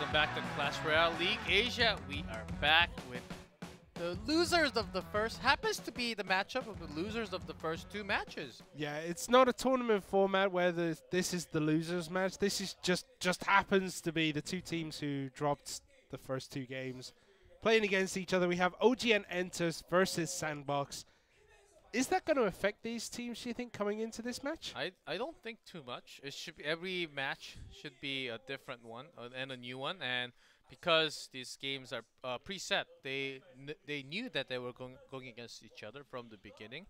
Welcome back to Clash Royale League Asia. We are back with the losers of the first. Happens to be the matchup of the losers of the first two matches. Yeah, it's not a tournament format where this is the losers match. This is just happens to be the two teams who dropped the first two games playing against each other. We have OGN Entus versus Sandbox. Is that going to affect these teams, do you think, coming into this match? I don't think too much. It should be, every match should be a different one and a new one. And because these games are preset, they knew that they were going against each other from the beginning.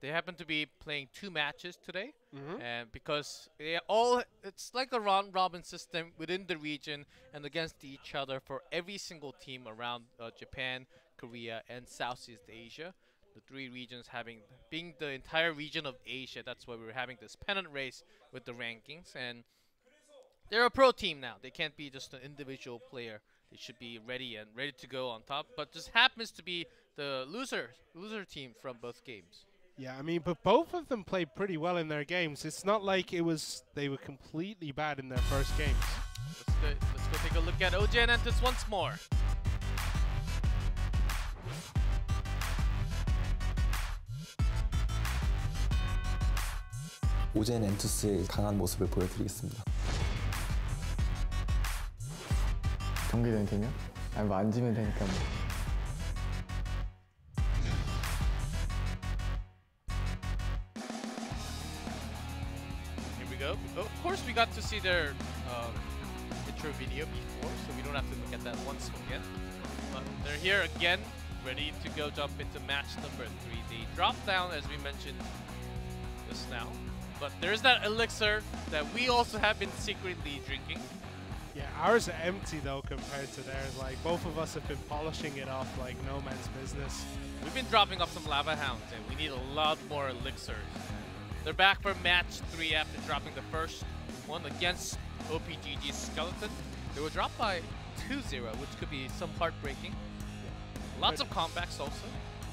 They happen to be playing two matches today, and because it's like a round-robin system within the region and against each other for every single team around Japan, Korea, and Southeast Asia. The three regions being the entire region of Asia. That's why we're having this pennant race with the rankings, and they're a pro team now. They can't be just an individual player. They should be ready to go on top. But this happens to be the loser team from both games. Yeah, I mean, but both of them played pretty well in their games. It's not like they were completely bad in their first games. Let's go take a look at OGN Entus once more. OGN 엔투스의 강한 모습을 보여드리겠습니다. 경기는 되면? 아니 뭐 안 지면 되니까 뭐. Here we go. Of course, we got to see their intro video before, so we don't have to look at that once again. But they're here again, ready to go jump into match number 3. They dropped down, as we mentioned just now. But there's that elixir that we also have been secretly drinking. Yeah, ours are empty though compared to theirs. Like, both of us have been polishing it off like no man's business. We've been dropping off some lava hounds, and we need a lot more elixirs. They're back for match 3 after dropping the first one against op.ggskeleton. They were dropped by 2-0, which could be some heartbreaking. Lots of comebacks also.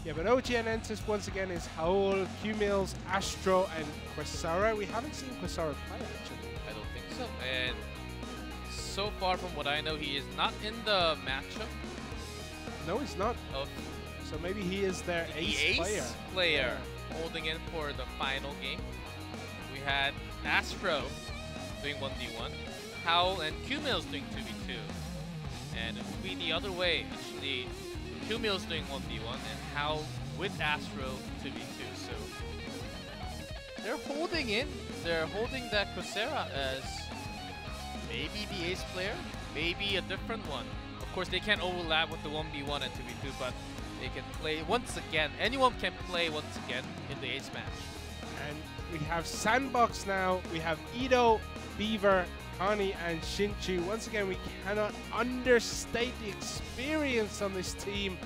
Yeah, but OGN Entus once again is HAUL+, QMills, Astro, and Quesara. We haven't seen Quesara play, actually. I don't think so. And so far from what I know, he is not in the matchup. No, he's not. So maybe he is their ace player. Yeah. Holding in for the final game. We had Astro doing 1v1, HAUL and QMills doing 2v2. And it will be the other way, actually. QMills doing 1v1 and HAUL with Astro 2v2. So they're holding in. They're holding that Quesara as maybe the ace player, maybe a different one. Of course, they can't overlap with the 1v1 and 2v2, but they can play once again. Anyone can play once again in the ace match. And we have Sandbox now. We have Ido, Beaver, Khani, and Sinchu. Once again, we cannot understate the experience on this team,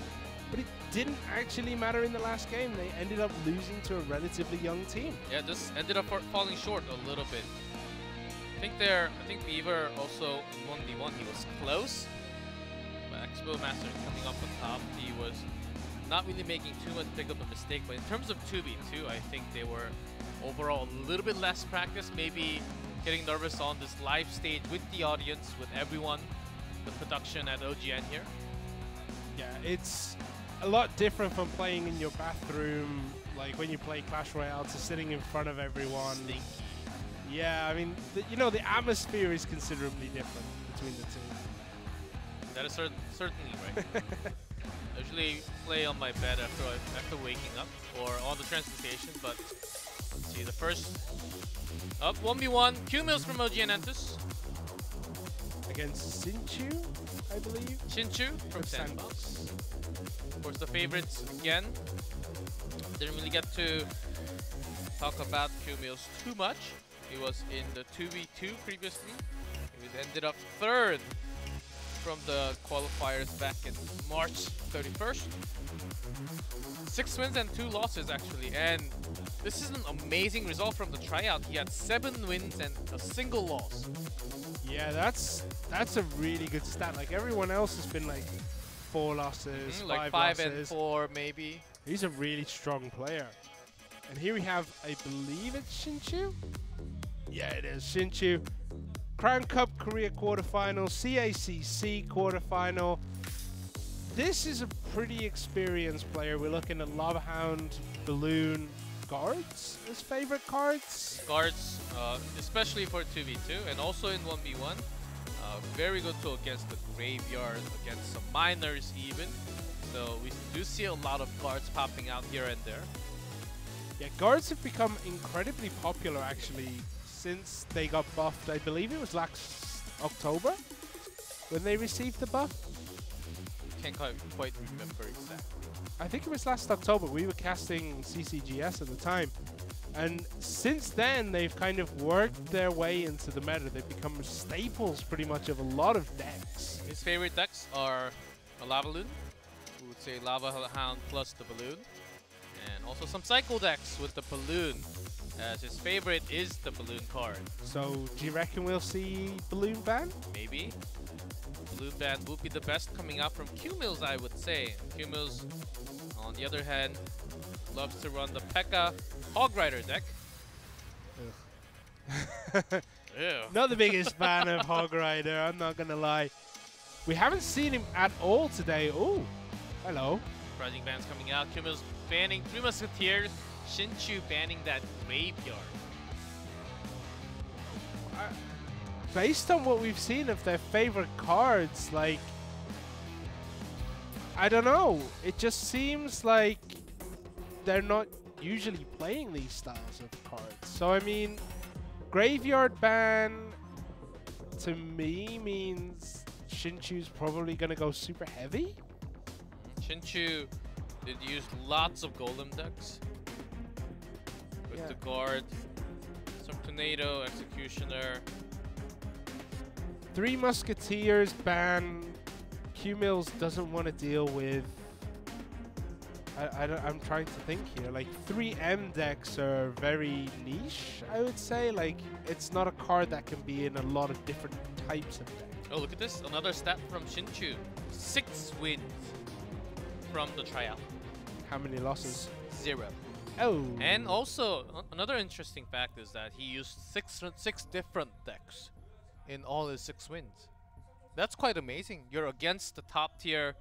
but it didn't actually matter in the last game. They ended up losing to a relatively young team. Yeah, just ended up falling short a little bit. I think Beaver also in 1v1 he was close, but Expo Master coming up on top, he was not really making too much big of a mistake. But in terms of 2v2, I think they were overall a little bit less practice, maybe getting nervous on this live stage with the audience, with everyone, the production at OGN here. Yeah, it's a lot different from playing in your bathroom, like when you play Clash Royale, to sitting in front of everyone. Stinky. Yeah, I mean, the atmosphere is considerably different between the two. That is certainly right. I usually play on my bed after waking up or on the transportation, but let's see, the first up 1v1 QMills from OGN Entus against Sinchu, I believe. Sinchu from Sandbox. Of course, the favorites again. Didn't really get to talk about QMills too much. He was in the 2v2 previously. He ended up 3rd from the qualifiers back in March 31st. 6 wins and 2 losses actually, and this is an amazing result from the tryout. He had 7 wins and a single loss. Yeah, that's a really good stat. Like, everyone else has been like 4 losses, like 5 5 losses. and 4 maybe. He's a really strong player. And here we have, I believe it's Sinchu? Yeah, it is Sinchu. Crown Cup Korea quarterfinal, CACC quarterfinal. This is a pretty experienced player. We're looking at Lava Hound, Balloon, Guards as favorite cards. Guards, especially for 2v2 and also in 1v1. Very good tool against the Graveyard, against some miners even. So we do see a lot of guards popping out here and there. Yeah, guards have become incredibly popular actually since they got buffed. I believe it was last October when they received the buff. Can't quite remember exactly. I think it was last October. We were casting CCGS at the time. And since then, they've kind of worked their way into the meta. They've become staples pretty much of a lot of decks. His favorite decks are a Lava Loon, we would say Lava Hound plus the Balloon, and also some Cycle decks with the Balloon, as his favorite is the Balloon card. So, do you reckon we'll see Balloon ban? Maybe. Balloon ban would be the best coming out from QMills, I would say. QMills, on the other hand, loves to run the P.E.K.K.A. Hog Rider deck. Ew. Not the biggest fan of Hog Rider, I'm not gonna lie. We haven't seen him at all today. Oh, hello. Surprising bans coming out. QMills banning 3 Musketeers. Sinchu banning that Graveyard. Based on what we've seen of their favorite cards, like, I don't know. It just seems like they're not usually playing these styles of cards. So, I mean, Graveyard ban to me means Sinchu's probably going to go super heavy. Sinchu did use lots of Golem decks with the Guard, some Tornado, Executioner. 3 Musketeers ban. QMills doesn't want to deal with. I'm trying to think here. Like 3M decks are very niche, I would say. Like it's not a card that can be in a lot of different types of decks. Oh, look at this! Another stat from Sinchu: 6 wins from the tryout. How many losses? 0. Oh. And also another interesting fact is that he used six different decks in all his 6 wins. That's quite amazing. You're against the top tier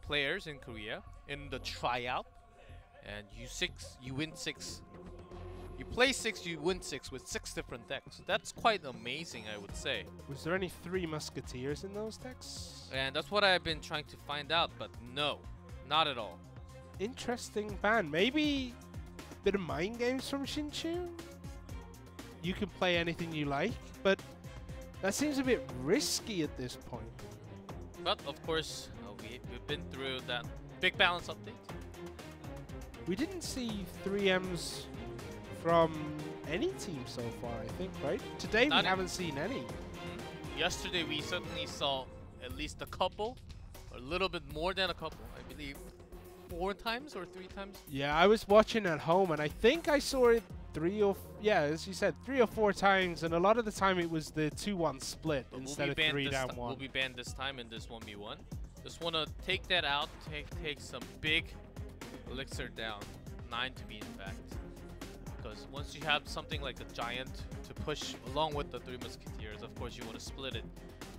players in Korea in the tryout, and you win 6. You play 6, you win 6 with 6 different decks. That's quite amazing, I would say. Was there any 3 Musketeers in those decks? And that's what I've been trying to find out, but no, not at all. Interesting ban. Maybe a bit of mind games from Sinchu. You can play anything you like, but that seems a bit risky at this point. But of course, we've been through that big balance update. We didn't see 3Ms from any team so far, I think, right? Today we haven't seen any. Yesterday we certainly saw at least a couple, a little bit more than a couple, I believe 4 times or 3 times. Yeah, I was watching at home and I think I saw it 3 or as you said, 3 or 4 times, and a lot of the time it was the 2-1 split instead of 3 down 1. We'll be banned this time in this 1v1. Just want to take that out, take some big elixir down, 9 to be in fact. Because once you have something like a giant to push along with the 3 Musketeers, of course you want to split it.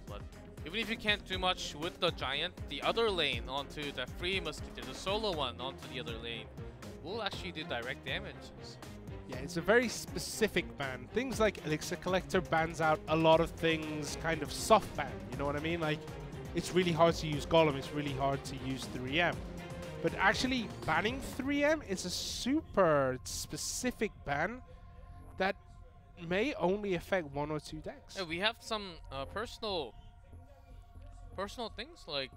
But even if you can't do much with the giant, the other lane onto the 3 Musketeers, the solo one onto the other lane, will actually do direct damage. Yeah, it's a very specific ban. Things like Elixir Collector bans out a lot of things kind of soft ban, you know what I mean? Like, it's really hard to use Golem, it's really hard to use 3M. But actually, banning 3M is a super specific ban that may only affect 1 or 2 decks. Yeah, we have some personal things, like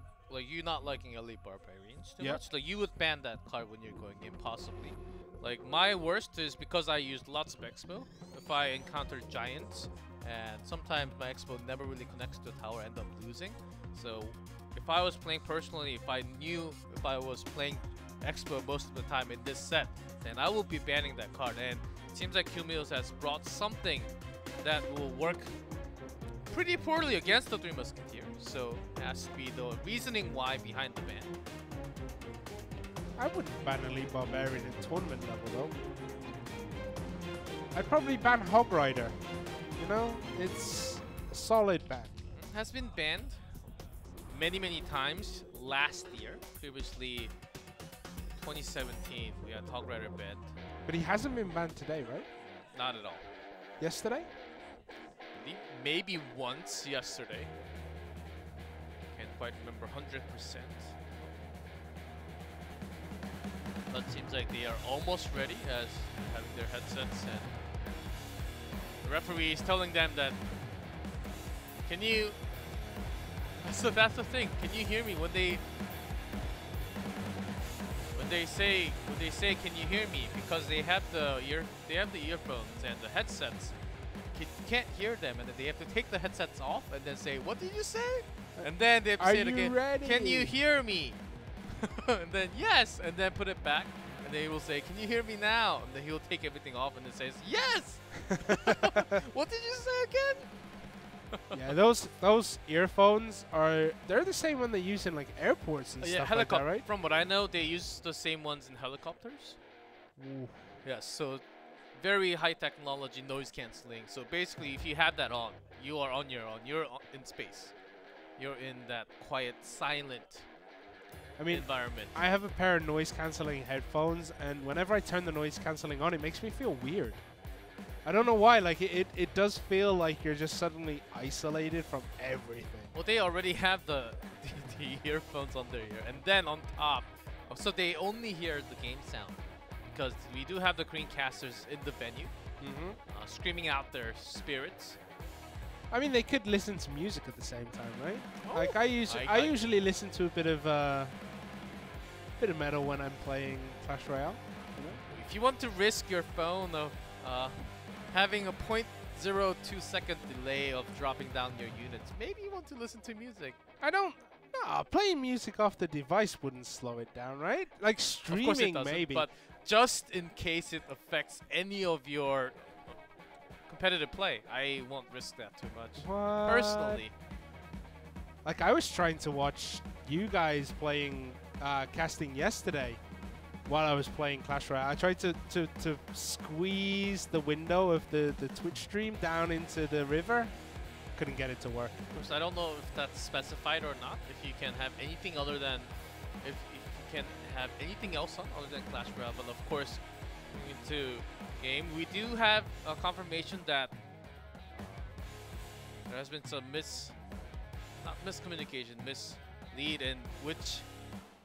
you not liking Elite Barbarians too much. Like, you would ban that card when you're going in, possibly. Like, my worst is because I used lots of Expo. If I encounter giants, and sometimes my Expo never really connects to the tower, I end up losing. So if I was playing personally, if I knew if I was playing Expo most of the time in this set, then I will be banning that card. And it seems like QMills has brought something that will work pretty poorly against the 3 Musketeers. So it has to be the reasoning why behind the ban. I wouldn't ban Elite Barbarian in tournament level though. I'd probably ban Hog Rider. You know, it's solid ban. Has been banned many times last year. Previously, 2017, we had Hog Rider banned. But he hasn't been banned today, right? Not at all. Yesterday? Maybe once yesterday. Can't quite remember 100%. But it seems like they are almost ready as having their headsets, and the referee is telling them that, can you, so that's the thing, can you hear me when they say can you hear me, because they have the earphones and the headsets. You can't hear them, and then they have to take the headsets off and then say, what did you say? And then they have to say it again. Ready? Can you hear me? And then yes, and then put it back, and they will say, can you hear me now? And then he'll take everything off and then says, yes. What did you say again? Yeah, those earphones they're the same one they use in like airports and stuff like that, right? From what I know, they use the same ones in helicopters. Ooh. Yes, so very high technology noise cancelling. So basically, if you have that on, you are on your own. You're in space. You're in that quiet, silent environment. I have a pair of noise cancelling headphones, and whenever I turn the noise cancelling on, it makes me feel weird. I don't know why. Like it does feel like you're just suddenly isolated from everything. Well, they already have the earphones on their ear, and then on top, so they only hear the game sound, because we do have the Korean casters in the venue, screaming out their spirits. I mean, they could listen to music at the same time, right? Oh, like I usually listen to a bit of metal when I'm playing Clash Royale. You know? If you want to risk your phone of having a 0.02-second delay of dropping down your units, maybe you want to listen to music. Playing music off the device wouldn't slow it down, right? Like streaming, of course it doesn't, maybe. But just in case it affects any of your competitive play, I won't risk that too much. What? Personally. Like I was trying to watch you guys playing casting yesterday while I was playing Clash Royale. I tried to squeeze the window of the Twitch stream down into the river. Couldn't get it to work. Of course, I don't know if that's specified or not. If you can have anything other than, if you can have anything else on other than Clash Royale. But of course, going into game, we do have a confirmation that there has been some miscommunication, mislead in which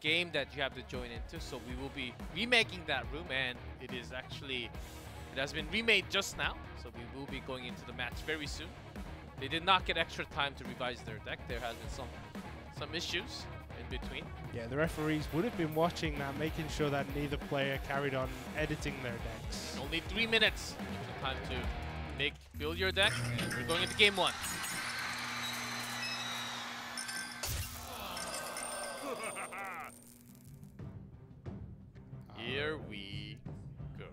game that you have to join into. So we will be remaking that room, and it has been remade just now. So we will be going into the match very soon. They did not get extra time to revise their deck. There has been some issues in between. Yeah, the referees would have been watching that, making sure that neither player carried on editing their decks. Only 3 minutes time to build your deck, and we're going into game 1. Here we go.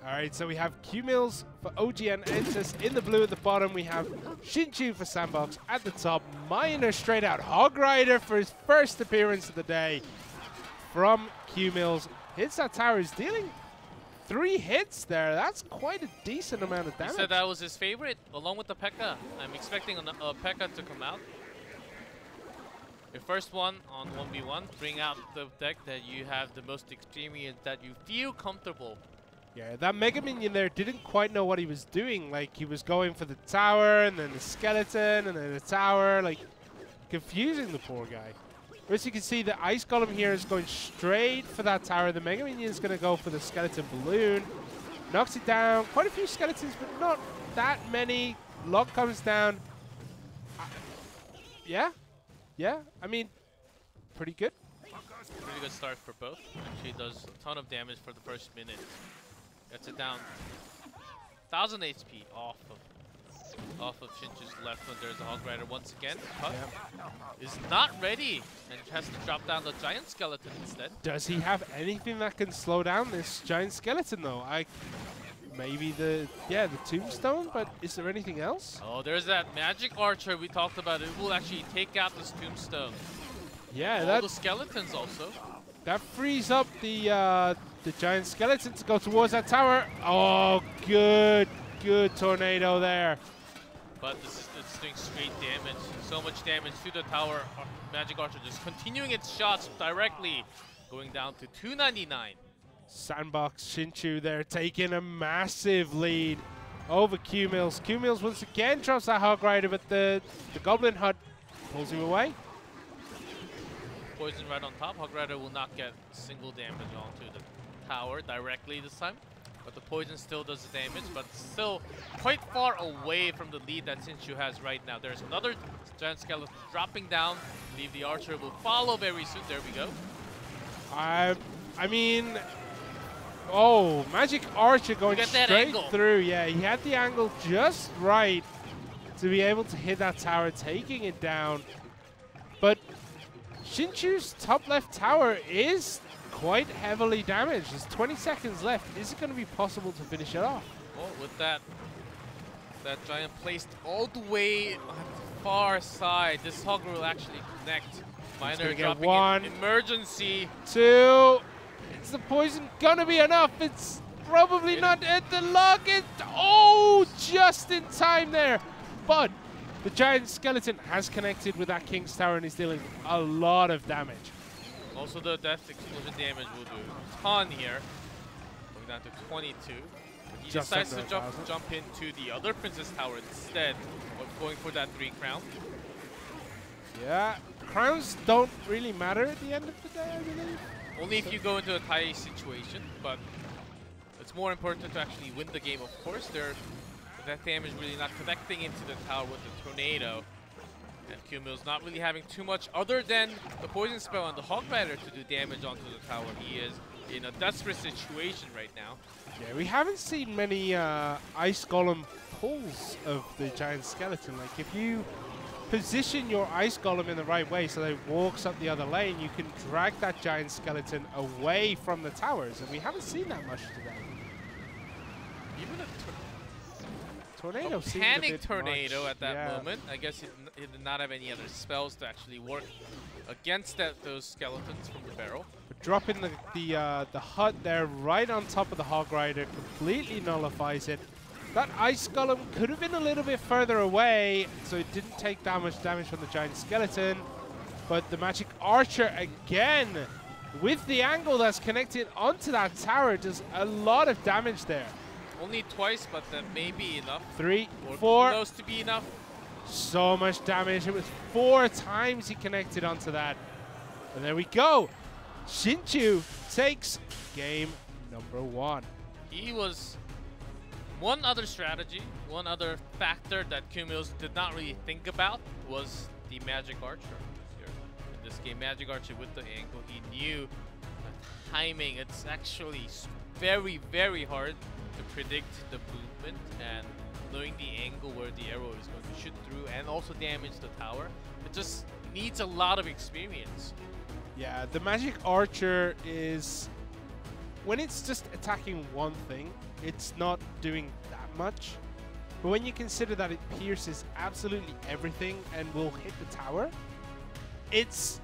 Alright, so we have QMills for OGN Entus in the blue at the bottom. We have Sinchu for Sandbox at the top. Miner straight out. Hog Rider for his first appearance of the day from QMills. Hits that tower. Is dealing 3 hits there. That's quite a decent amount of damage. He said that was his favorite, along with the P.E.K.K.A. I'm expecting a P.E.K.K.A. to come out. Your first one on 1v1. Bring out the deck that you have the most experience, that you feel comfortable. Yeah, that Mega Minion there didn't quite know what he was doing. Like, he was going for the tower, and then the skeleton, and then the tower. Like, confusing the poor guy. As you can see, the Ice Golem here is going straight for that tower. The Mega Minion is going to go for the skeleton balloon. Knocks it down. Quite a few skeletons, but not that many. Lock comes down. Yeah. I mean, pretty good. Pretty good start for both. Actually does a ton of damage for the first minute. Gets it down 1000 HP off of Sinchu's left when there's a Hog Rider once again. But is not ready and has to drop down the giant skeleton instead. Does he have anything that can slow down this giant skeleton though? Maybe the tombstone, but is there anything else? Oh, there's that magic archer we talked about. It will actually take out this tombstone. Yeah, all the skeletons also. That frees up the giant skeleton to go towards that tower. Oh, good. good tornado there. But it's doing straight damage. So much damage to the tower. Magic Archer just continuing its shots directly, going down to 299. Sandbox, Sinchu there taking a massive lead over QMills. QMills once again drops that Hog Rider, but the Goblin Hut pulls him away. Poison right on top. Hog Rider will not get single damage onto the tower directly this time. But the poison still does the damage, but still quite far away from the lead that Sinchu has right now. There's another giant skeleton dropping down. I believe the archer will follow very soon. There we go. I mean, oh, Magic Archer going straight through. Yeah, he had the angle just right to be able to hit that tower, taking it down. But Sinchu's top left tower is quite heavily damaged. There's 20 seconds left. Is it going to be possible to finish it off? Well, with that giant placed all the way on the far side, this Hog will actually connect. Miner dropping one. Emergency. Two. Is the poison going to be enough? It's probably not at the lock. Oh, just in time there. But the giant skeleton has connected with that King's Tower and is dealing a lot of damage. Also, the death explosion damage will do a ton here. Going down to 22. He Just decides to jump into the other Princess Tower instead of going for that 3 crown. Yeah, crowns don't really matter at the end of the day, I believe. Only if you go into a tie situation, but it's more important to actually win the game, of course. That damage really not connecting into the tower with the tornado. And QMills not really having too much other than the poison spell and the Hog Rider to do damage onto the tower. He is in a desperate situation right now. Yeah, we haven't seen many Ice Golem pulls of the giant skeleton. Like, if you position your Ice Golem in the right way so that it walks up the other lane, you can drag that giant skeleton away from the towers. And we haven't seen that much today. Even a tornado panic tornado at that moment. I guess he did not have any other spells to actually work against those skeletons from the barrel. But dropping the hut there right on top of the Hog Rider completely nullifies it. That Ice Golem could have been a little bit further away, so it didn't take that much damage from the giant skeleton. But the Magic Archer again, with the angle that's connected onto that tower, does a lot of damage there. Only twice, but that may be enough. 3, or 4. Close to be enough. So much damage. It was 4 times he connected onto that. And there we go. Sinchu takes game number 1. He was one other strategy, one other factor that QMills did not really think about was the Magic Archer here. In this game, Magic Archer with the angle, he knew the timing. It's actually very, very hard to predict the movement and knowing the angle where the arrow is going to shoot through and also damage the tower. It just needs a lot of experience. Yeah, the Magic Archer is, when it's just attacking one thing, it's not doing that much. But when you consider that it pierces absolutely everything and will hit the tower, its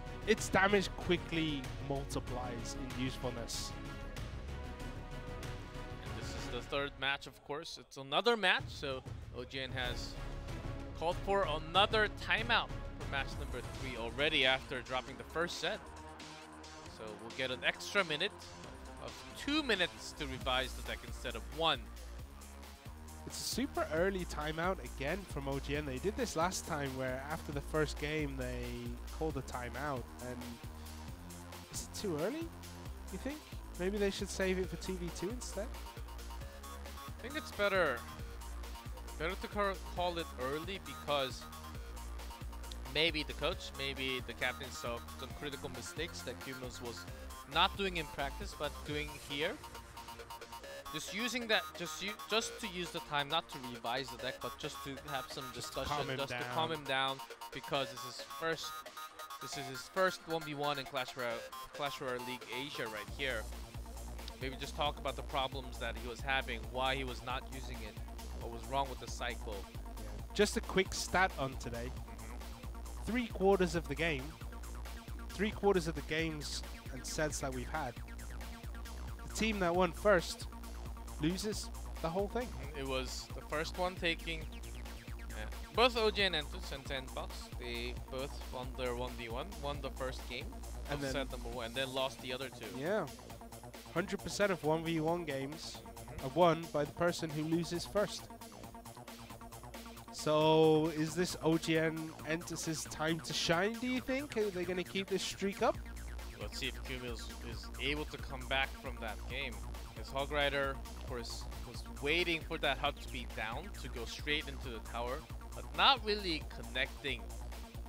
damage quickly multiplies in usefulness. The third match, of course. It's another match, so OGN has called for another timeout for match number 3 already after dropping the first set. So we'll get an extra minute of 2 minutes to revise the deck instead of 1. It's a super early timeout again from OGN. They did this last time where after the first game they called a timeout. And is it too early, you think? Maybe they should save it for TV2 instead? I think it's better to call it early because maybe the coach, maybe the captain saw some critical mistakes that QMills was not doing in practice but doing here. Just using that, just to use the time, not to revise the deck, but just to have some discussion, just to calm him down, because this is his first 1v1 in Clash Royale League Asia right here. Maybe just talk about the problems that he was having, why he was not using it, what was wrong with the cycle. Just a quick stat on today. 3/4 of the game, 3/4 of the games and sets that we've had, the team that won first loses the whole thing. It was the first one taking both OGN Entus and Sandbox. They both won their 1v1, won the first game And of then- set number 1, and then lost the other 2. Yeah. 100% of 1v1 games are won by the person who loses first. So, is this OGN Entus' time to shine, do you think? Are they going to keep this streak up? Let's see if QMills is able to come back from that game. Because Hog Rider, of course, was waiting for that hut to be down to go straight into the tower, but not really connecting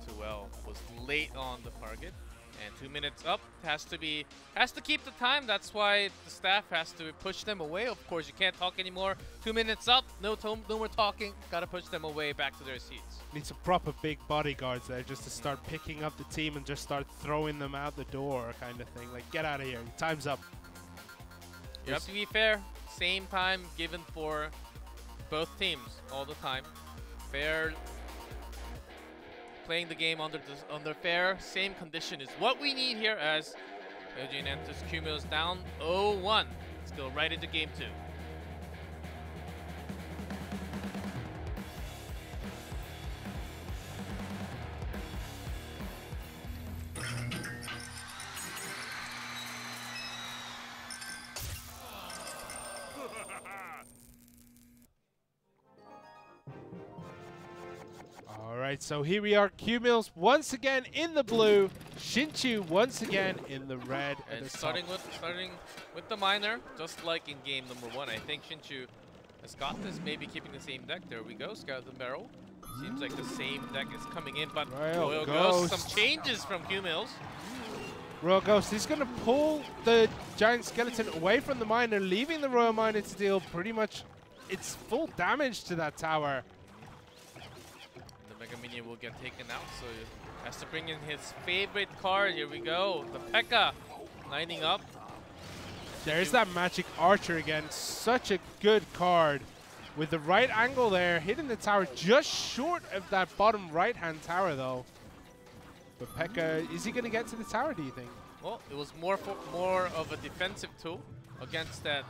too well. Was late on the target, and 2 minutes up has to keep the time. That's why the staff has to push them away. Of course, you can't talk anymore. 2 minutes up, no more talking. Gotta push them away back to their seats. Need some proper big bodyguards there just to start picking up the team and just start throwing them out the door kind of thing. Like, get out of here. Time's up. You have to be fair. Same time given for both teams all the time. Fair. Playing the game under fair, same condition is what we need here as OGN Entus QMills down 0-1. Let's go right into game 2. Alright, so here we are. QMills once again in the blue. Sinchu once again in the red. And the starting top. with the miner, just like in game number 1. I think Sinchu has got this, maybe keeping the same deck. There we go, Skeleton Barrel. Seems like the same deck is coming in, but Royal Ghost. Some changes from QMills. Royal Ghost, he's going to pull the giant skeleton away from the miner, leaving the Royal Miner to deal pretty much its full damage to that tower. The Mega Minion will get taken out, so he has to bring in his favorite card. Here we go, the P.E.K.K.A. lining up. There's that Magic Archer again. Such a good card. With the right angle there, hitting the tower just short of that bottom right-hand tower, though. But P.E.K.K.A, is he going to get to the tower, do you think? Well, it was more of a defensive tool against that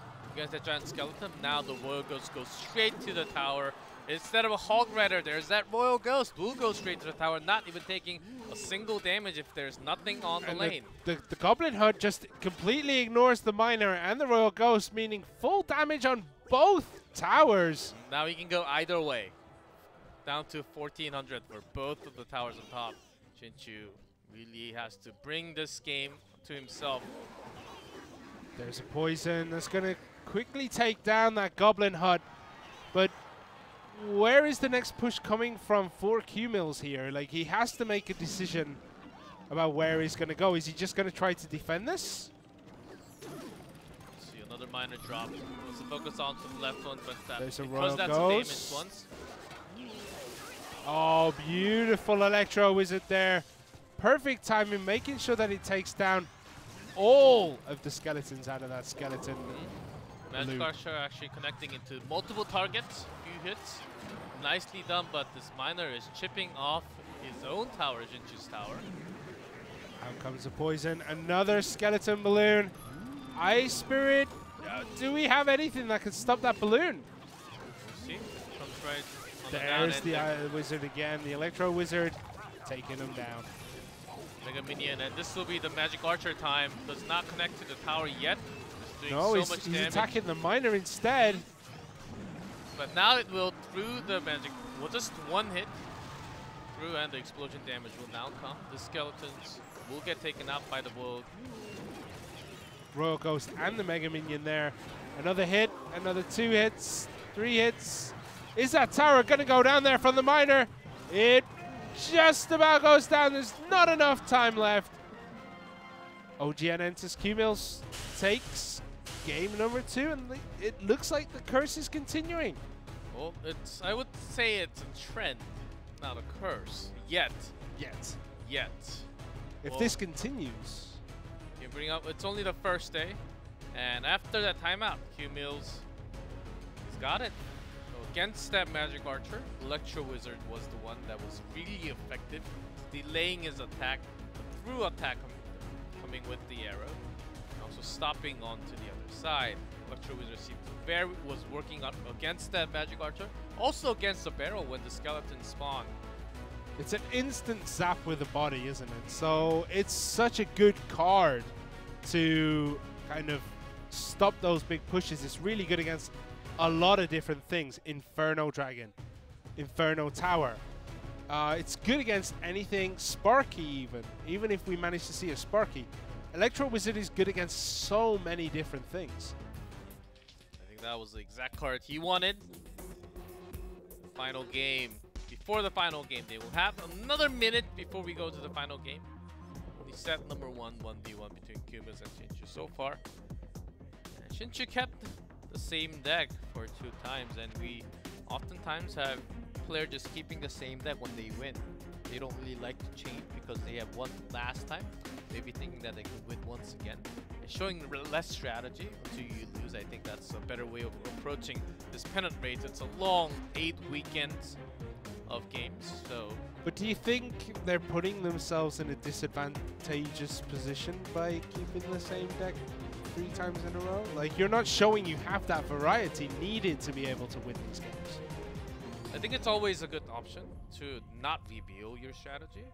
giant skeleton. Now the Royal Ghost goes straight to the tower. Instead of a Hog Rider, there's that Royal Ghost. Will go straight to the tower, not even taking a single damage if there's nothing on the lane. The Goblin Hut just completely ignores the Miner and the Royal Ghost, meaning full damage on both towers. Now he can go either way. Down to 1400 for both of the towers on top. Sinchu really has to bring this game to himself. There's a poison that's going to quickly take down that Goblin Hut. But where is the next push coming from for QMills here? Like, he has to make a decision about where he's going to go. Is he just going to try to defend this? See another miner drop. Wants to focus on the left one, but There's a because Royal that's Ghost. a damage once. Oh, beautiful Electro Wizard there. Perfect timing, making sure that it takes down all of the skeletons out of that skeleton. Magic Archer actually connecting into multiple targets, few hits. Nicely done, but this miner is chipping off his own tower, Sinchu's tower. Out comes the poison. Another skeleton balloon. Ice Spirit. Do we have anything that can stop that balloon? We'll see. Comes right on There's the the down end. Wizard again. The Electro Wizard taking him down. Mega Minion, and this will be the Magic Archer time. Does not connect to the tower yet. Just doing No, so he's much damage. attacking the miner instead. But now it will, through the magic, well, just one hit through, and the explosion damage will now come. The skeletons will get taken out by the Royal Ghost and the Mega Minion there. Another hit, another 2 hits, 3 hits. Is that tower going to go down there from the miner? It just about goes down. There's not enough time left. OGN Entus QMills takes game number 2, and it looks like the curse is continuing. Well, I would say it's a trend, not a curse. Yet. If Well, this continues. you bring up, it's only the first day, and after that timeout, QMills has got it. So against that Magic Archer, Electro Wizard was the one that was really effective, delaying his attack, through attack coming with the arrow, and also stopping onto the other side. Electro Wizard was working out against that Magic Archer. Also against the barrel when the skeleton spawned. It's an instant zap with the body, isn't it? So it's such a good card to kind of stop those big pushes. It's really good against a lot of different things. Inferno Dragon, Inferno Tower. It's good against anything Sparky even if we manage to see a Sparky. Electro Wizard is good against so many different things. I think that was the exact card he wanted. The final game. Before the final game, they will have another minute before we go to the final game. The set number 1, 1v1 between QMills and Sinchu so far. And Sinchu kept the same deck for 2 times, and we oftentimes have players just keeping the same deck when they win. They don't really like to change because they have won last time, maybe thinking that they could win once again. And showing less strategy until you lose, I think that's a better way of approaching this pennant race. It's a long 8 weekends of games, so. But do you think they're putting themselves in a disadvantageous position by keeping the same deck 3 times in a row? Like, you're not showing you have that variety needed to be able to win these games. I think it's always a good option to not reveal your strategy.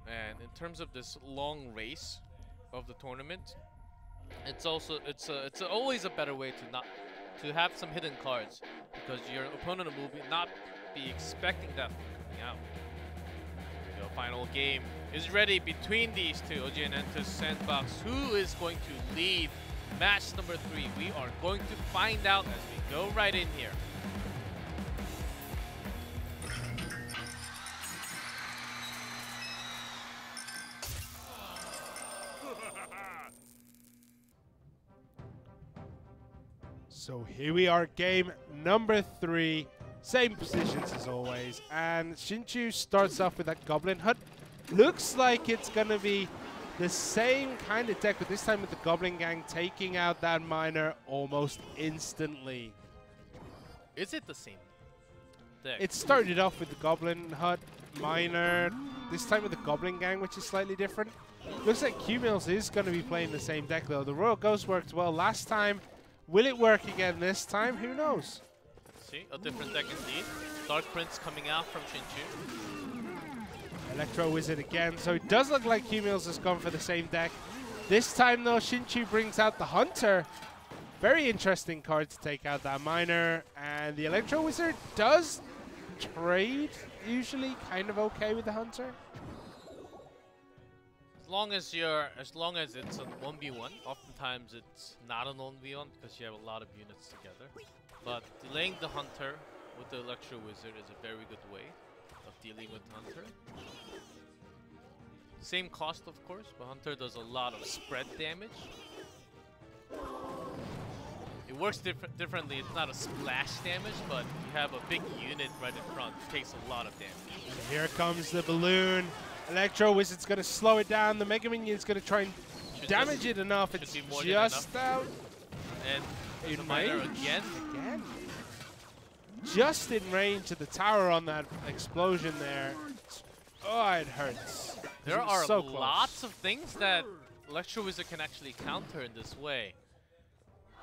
And in terms of this long race of the tournament, it's always a better way to have some hidden cards, because your opponent will not be expecting that coming out. The final game is ready between these two, OGN Entus, Sandbox. Who is going to lead match number 3? We are going to find out as we go right in here. So here we are, game number 3. Same positions as always. And Sinchu starts off with that Goblin Hut. Looks like it's going to be the same kind of deck, but this time with the Goblin Gang taking out that Miner almost instantly. Is it the same deck? It started off with the Goblin Hut, Miner, this time with the Goblin Gang, which is slightly different. Looks like QMills is going to be playing the same deck though. The Royal Ghost worked well last time. Will it work again this time? Who knows? See, a different deck indeed. Dark Prince coming out from Sinchu. Electro Wizard again. So it does look like QMills has gone for the same deck. This time though, Sinchu brings out the Hunter. Very interesting card to take out that Miner. And the Electro Wizard does trade, usually kind of okay with the Hunter. As long as it's a 1v1, oftentimes it's not an 1v1 because you have a lot of units together. But delaying the Hunter with the Electro Wizard is a very good way of dealing with Hunter. Same cost, of course, but Hunter does a lot of spread damage. It works differently. It's not a splash damage, but you have a big unit right in front. It takes a lot of damage. Here comes the balloon. Electro Wizard's going to slow it down. The Mega Minion's going to try and damage it enough. It's just out. And the Miner again. Just in range of the tower on that explosion there. Oh, it hurts. There are so lots of things that Electro Wizard can actually counter in this way.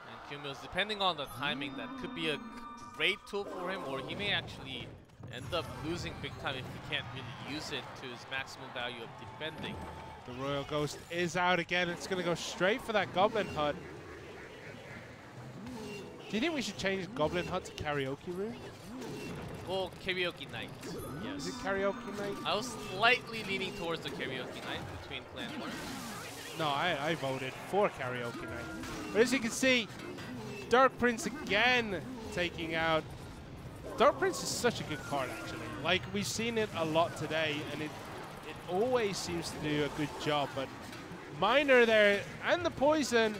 And QMills, depending on the timing, that could be a great tool for him, or he may actually end up losing big time if he can't really use it to his maximum value of defending. The Royal Ghost is out again. It's going to go straight for that Goblin Hut. Do you think we should change Goblin Hut to Karaoke Room? Well, Karaoke Night, yes. Is it Karaoke Night? I was slightly leaning towards the Karaoke Night between Clan Wars. No, I voted for Karaoke Night. But as you can see, Dark Prince again taking out. Dark Prince is such a good card, actually. Like, we've seen it a lot today, and it always seems to do a good job. But Miner there, and the poison.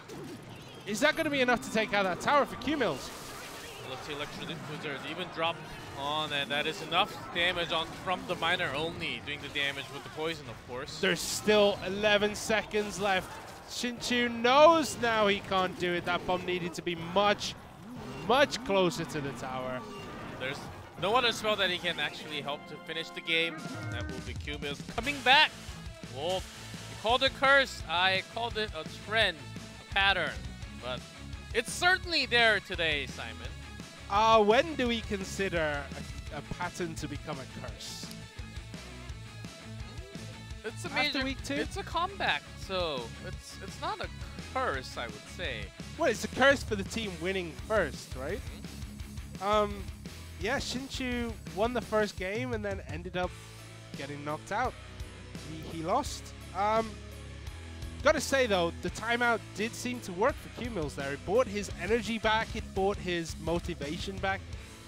Is that going to be enough to take out that tower for QMills? Let's see, Electro Wizard even drop on, and that is enough damage on from the Miner only, doing the damage with the poison, of course. There's still 11 seconds left. Sinchu knows now he can't do it. That bomb needed to be much, much closer to the tower. There's no other spell that he can actually help to finish the game. That will be QMills coming back. Oh, you called it curse. I called it a trend, a pattern. But It's certainly there today, Simon. When do we consider a pattern to become a curse? It's a After major. week 2? It's a comeback, so it's not a curse, I would say. Well, it's a curse for the team winning first, right? Yeah, Sinchu won the first game and then ended up getting knocked out. He lost. Gotta say though, the timeout did seem to work for QMills there. It brought his energy back, it brought his motivation back.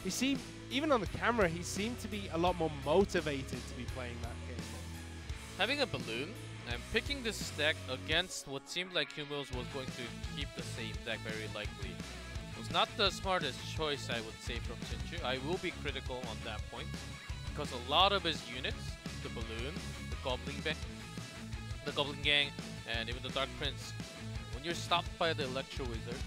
He seemed, even on the camera, he seemed to be a lot more motivated to be playing that game. Having a balloon and picking this deck against what seemed like QMills was going to keep the same deck very likely was not the smartest choice, I would say, from Sinchu. I will be critical on that point because a lot of his units, the balloon, the Goblin Gang, and even the Dark Prince, when you're stopped by the Electro Wizard,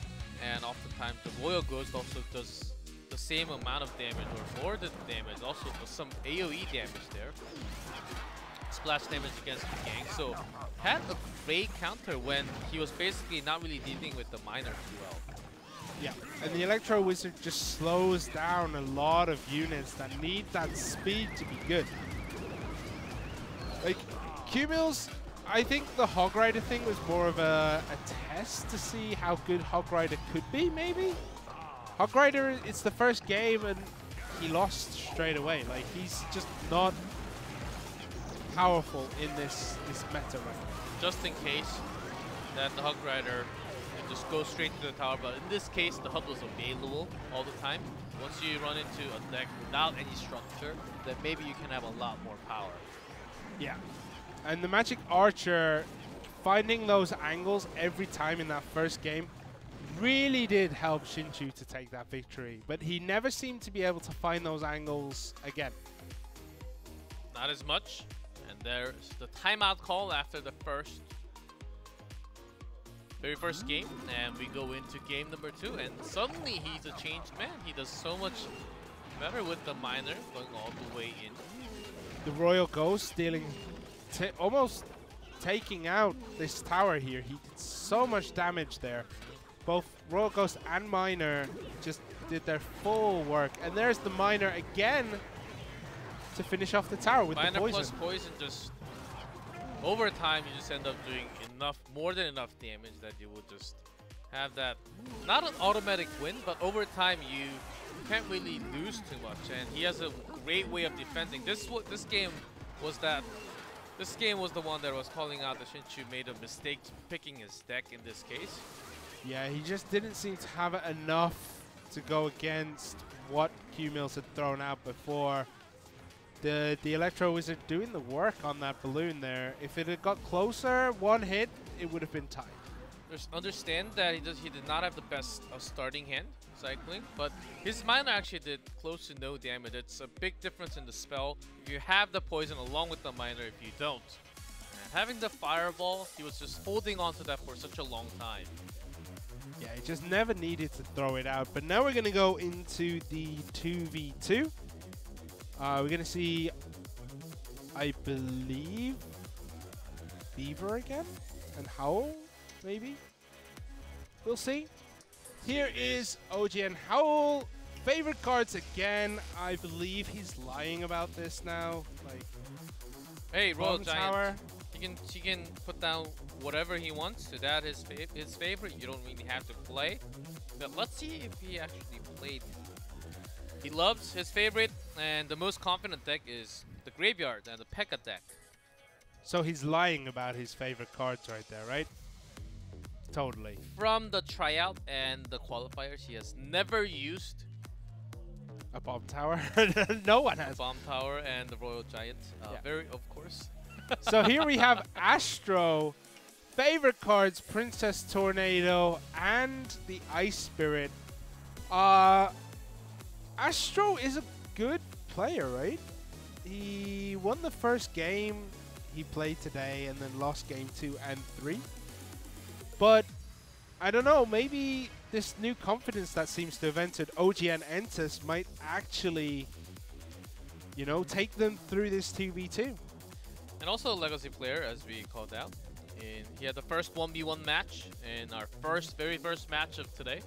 and oftentimes the Royal Ghost also does the same amount of damage or more than damage, also does some AoE damage there. Splash damage against the gang, so had a great counter when he was basically not really dealing with the miner too well. Yeah, and the Electro Wizard just slows down a lot of units that need that speed to be good. Like, QMills, I think the Hog Rider thing was more of a test to see how good Hog Rider could be, maybe? Hog Rider, it's the first game and he lost straight away. Like, he's just not powerful in this meta right now. Just in case that the Hog Rider can just go straight to the tower, but in this case the HUD was available all the time. Once you run into a deck without any structure, then maybe you can have a lot more power. Yeah. And the Magic Archer, finding those angles every time in that first game really did help Sinchu to take that victory. But he never seemed to be able to find those angles again. Not as much. And there's the timeout call after the very first game. And we go into game number 2. And suddenly he's a changed man. He does so much better with the miner going all the way in. The Royal Ghost dealing, almost taking out this tower here. He did so much damage there. Both Royal Ghost and Miner just did their full work. And there's the Miner again to finish off the tower with Miner the poison. plus poison, just over time you just end up doing more than enough damage that you would just have that, not an automatic win, but over time you can't really lose too much. And he has a great way of defending. This game was the one that was calling out that Sinchu made a mistake picking his deck in this case. Yeah, he just didn't seem to have enough to go against what QMills had thrown out before. The Electro Wizard doing the work on that balloon there. If it had got closer, one hit, it would have been tied. Just understand that he did not have the best starting hand cycling, but his miner actually did close to no damage. It's a big difference in the spell. If you have the poison along with the miner, if you don't. And having the fireball, he was just holding on to that for such a long time. Yeah, he just never needed to throw it out. But now we're going to go into the 2v2. We're going to see, I believe, Beaver again? And HAUL, maybe? We'll see. Here is OGN HAUL. Favorite cards again. I believe he's lying about this now. Like, hey, Royal Giant. Tower. He can put down whatever he wants to that his favorite. You don't really have to play. But let's see if he actually played. He loves his favorite, and the most confident deck is the Graveyard and the P.E.K.K.A deck. So he's lying about his favorite cards right there, right? Totally. From the tryout and the qualifiers, he has never used a bomb tower. No one has. A bomb tower and the Royal Giant. Yeah. Very, of course. So here we have Astro. Favorite cards, Princess Tornado and the Ice Spirit. Astro is a good player, right? He won the first game he played today and then lost game 2 and 3. But I don't know, maybe this new confidence that seems to have entered OGN Entus might actually, you know, take them through this 2v2. And also a legacy player, as we called out. He had the first 1v1 match in our very first match of today.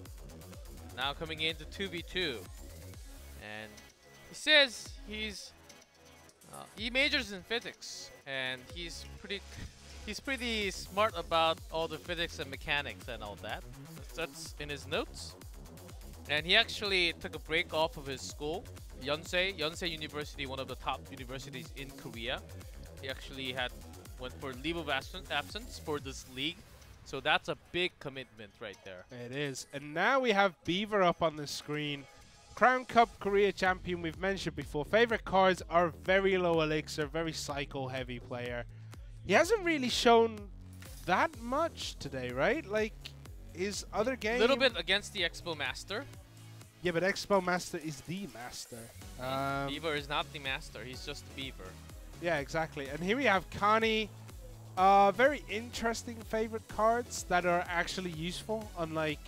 Now coming into 2v2, and he says he majors in physics, and he's pretty smart about all the physics and mechanics and all that. That's in his notes. And he actually took a break off of his school, Yonsei University, one of the top universities in Korea. He actually went for leave of absence for this league. So that's a big commitment right there. It is. And now we have Beaver up on the screen. Crown Cup Korea champion, we've mentioned before. Favorite cards are very low elixir, very cycle heavy player. He hasn't really shown that much today, right? Like his other game. A little bit against the Expo Master. Yeah, but Expo Master is the master. Beaver is not the master, he's just Beaver. Yeah, exactly. And here we have Khani. Very interesting favorite cards that are actually useful, unlike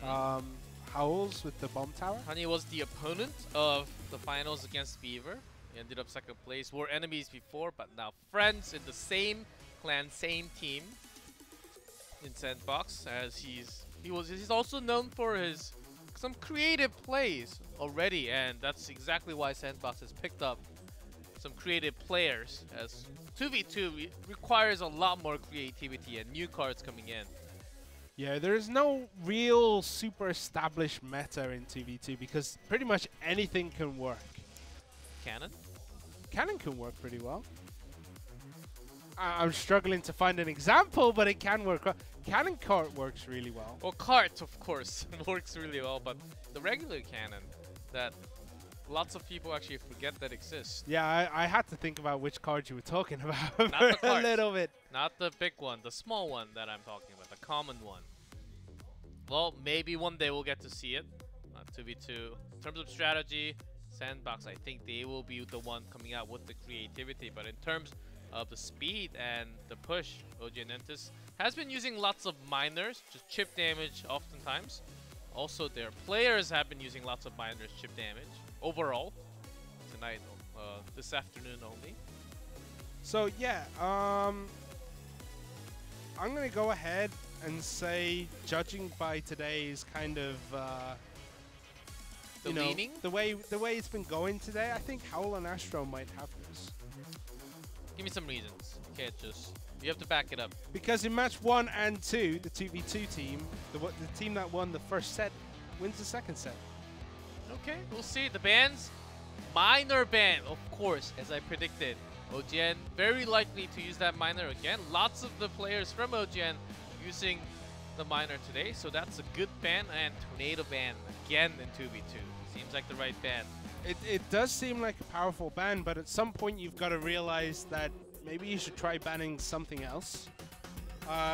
Howls with the bomb tower. Khani was the opponent of the finals against Beaver. He ended up second place. Were enemies before, but now friends in the same clan, same team in Sandbox. As he's also known for some creative plays already, and that's exactly why Sandbox has picked up some creative players, as 2v2 requires a lot more creativity and new cards coming in. Yeah, there is no real super established meta in 2v2 because pretty much anything can work. Cannon? Cannon can work pretty well. I'm struggling to find an example, but it can work well. Cannon cart works really well. Well, cart, of course, works really well, but the regular cannon that lots of people actually forget that exists. Yeah, I had to think about which card you were talking about Not the for a little bit. Not the big one, the small one that I'm talking about, the common one. Well, maybe one day we'll get to see it. 2v2. In terms of strategy, Sandbox, I think they will be the one coming out with the creativity, but in terms of the speed and the push, OGN Entus has been using lots of miners, just chip damage oftentimes. Also, their players have been using lots of miners, chip damage overall tonight, this afternoon only. So yeah, I'm gonna go ahead and say, judging by today's kind of leaning, the way it's been going today, I think HAUL+Astro might have this. Give me some reasons. You can't just. You have to back it up. Because in match 1 and 2, the 2v2 team, the team that won the first set, wins the second set. Okay, we'll see. The bans, minor ban, of course, as I predicted. OGN very likely to use that minor again. Lots of the players from OGN using the minor today, so that's a good ban. And tornado ban again in 2v2. Seems like the right ban. It does seem like a powerful ban, but at some point you've got to realize that maybe you should try banning something else.